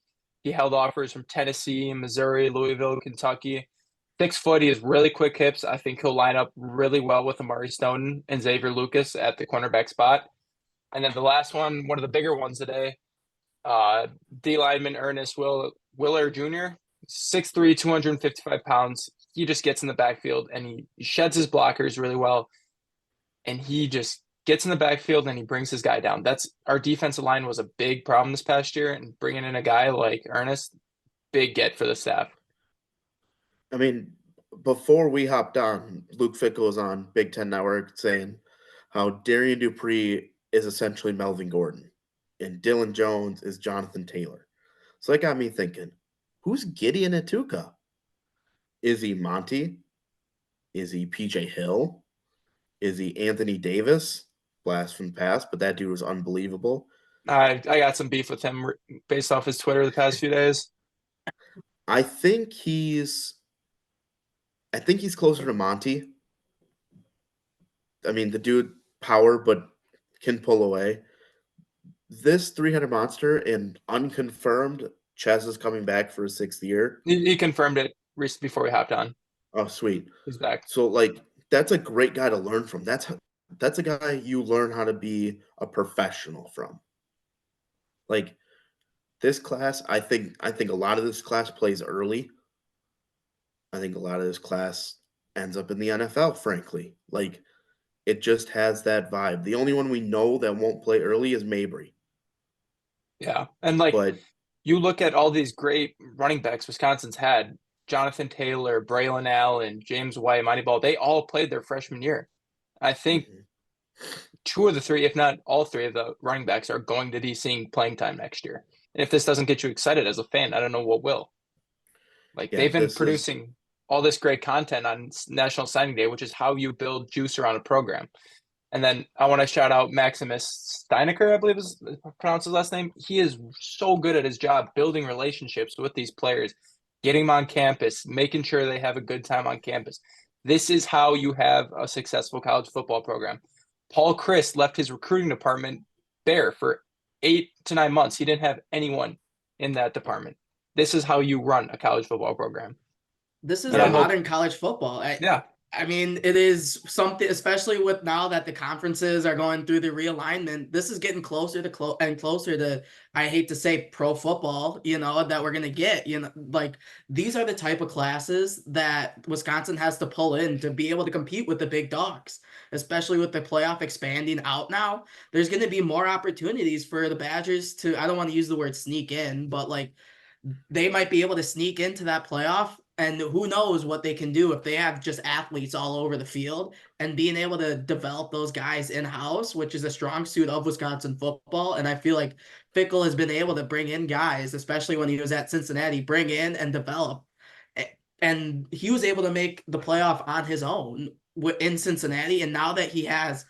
He held offers from Tennessee, Missouri, Louisville, Kentucky. 6 foot, he has really quick hips. I think he'll line up really well with Amari Stone and Xavier Lucas at the cornerback spot. And then the last one of the bigger ones today, D lineman Ernest Willer Jr., 6'3", 255 pounds. He just gets in the backfield and he sheds his blockers really well. And he just gets in the backfield and he brings his guy down. That's our defensive line was a big problem this past year, and bringing in a guy like Ernest, big get for the staff. I mean, before we hopped on, Luke Fickle was on Big Ten Network saying how Darian Dupree is essentially Melvin Gordon and Dylan Jones is Jonathan Taylor. So that got me thinking, who's Gideon Atuka? Is he Monty? Is he PJ Hill? Is he Anthony Davis? Blast from the past, but that dude was unbelievable. I got some beef with him based off his Twitter the past few days. I think he's closer to Monty. I mean, the dude power, but can pull away. This 300 monster and unconfirmed, Ches is coming back for his 6th year. He confirmed it before we hopped on. Oh, sweet. He's back. So, like, that's a great guy to learn from. That's a guy you learn how to be a professional from. Like, this class, I think a lot of this class plays early. I think a lot of this class ends up in the NFL, frankly. Like, it just has that vibe. The only one we know that won't play early is Mabry. Yeah. And like But you look at all these great running backs Wisconsin's had, Jonathan Taylor, Braylon Allen, James White, Monty Ball, they all played their freshman year. I think 2 of the 3, if not all 3 of the running backs are going to be seeing playing time next year. And if this doesn't get you excited as a fan, I don't know what will. Like they've been producing all this great content on National Signing Day, which is how you build juice around a program. And then I want to shout out Maximus Steinecker, I believe is pronounced his last name. He is so good at his job building relationships with these players, getting them on campus, making sure they have a good time on campus. This is how you have a successful college football program. Paul Chryst left his recruiting department bare for 8 to 9 months. He didn't have anyone in that department. This is how you run a college football program. This is modern college football. Yeah. I mean, it is something, especially with now that the conferences are going through the realignment, this is getting closer to closer to, I hate to say, pro football, that we're going to get, like these are the type of classes that Wisconsin has to pull in to be able to compete with the big dogs, especially with the playoff expanding out now. There's going to be more opportunities for the Badgers to, I don't want to use the word sneak in, but like they might be able to sneak into that playoff. And who knows what they can do if they have just athletes all over the field, and being able to develop those guys in-house, which is a strong suit of Wisconsin football. And I feel like Fickle has been able to bring in guys, especially when he was at Cincinnati, bring in and develop. and he was able to make the playoff on his own in Cincinnati. And now that he has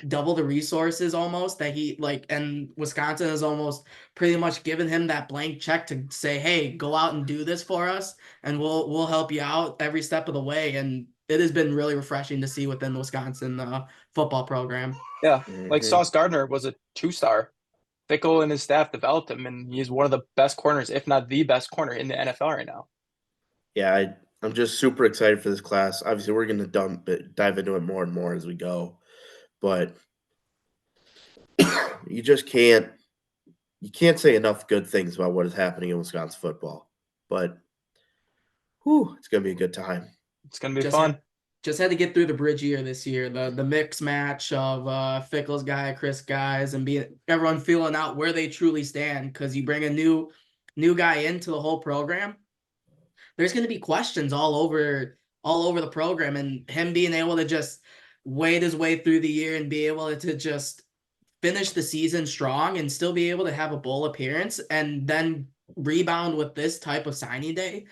double the resources almost that he like, and Wisconsin has almost pretty much given him that blank check to say, hey, go out and do this for us, and we'll help you out every step of the way. And it has been really refreshing to see within the Wisconsin football program. Yeah, like Mhm. Sauce Gardner was a 2-star. Fickle and his staff developed him, and he's one of the best corners, if not the best corner in the NFL right now. Yeah, I'm just super excited for this class. Obviously, we're going to dive into it more and more as we go, but you just can't say enough good things about what is happening in Wisconsin football. But it's going to be a good time. It's gonna be Just fun. just had to get through the bridge year this year. The mix match of Fickle's guy, Chris guys, and everyone feeling out where they truly stand, because you bring a new guy into the whole program. There's going to be questions all over the program, and him being able to just wade his way through the year and be able to just finish the season strong and still be able to have a bowl appearance and then rebound with this type of signing day.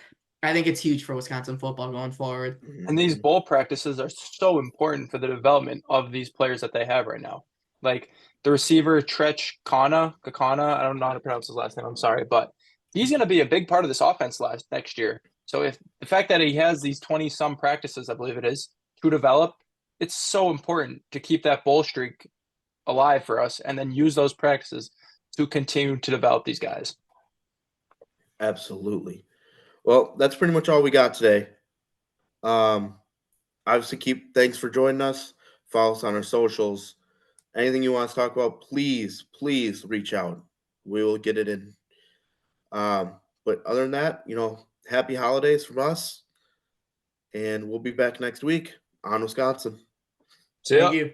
I think it's huge for Wisconsin football going forward. And these Mhm. bowl practices are so important for the development of these players that they have right now. Like the receiver Tretch Kakana, I don't know how to pronounce his last name, I'm sorry, but he's going to be a big part of this offense next year. So if the fact that he has these 20 some practices, I believe it is, to develop, it's so important to keep that bowl streak alive for us and then use those practices to continue to develop these guys. Absolutely. Well, that's pretty much all we got today. Obviously, thanks for joining us. Follow us on our socials. Anything you want to talk about, please reach out. We will get it in. But other than that, happy holidays from us, and we'll be back next week on Wisconsin. See Thank ya. you.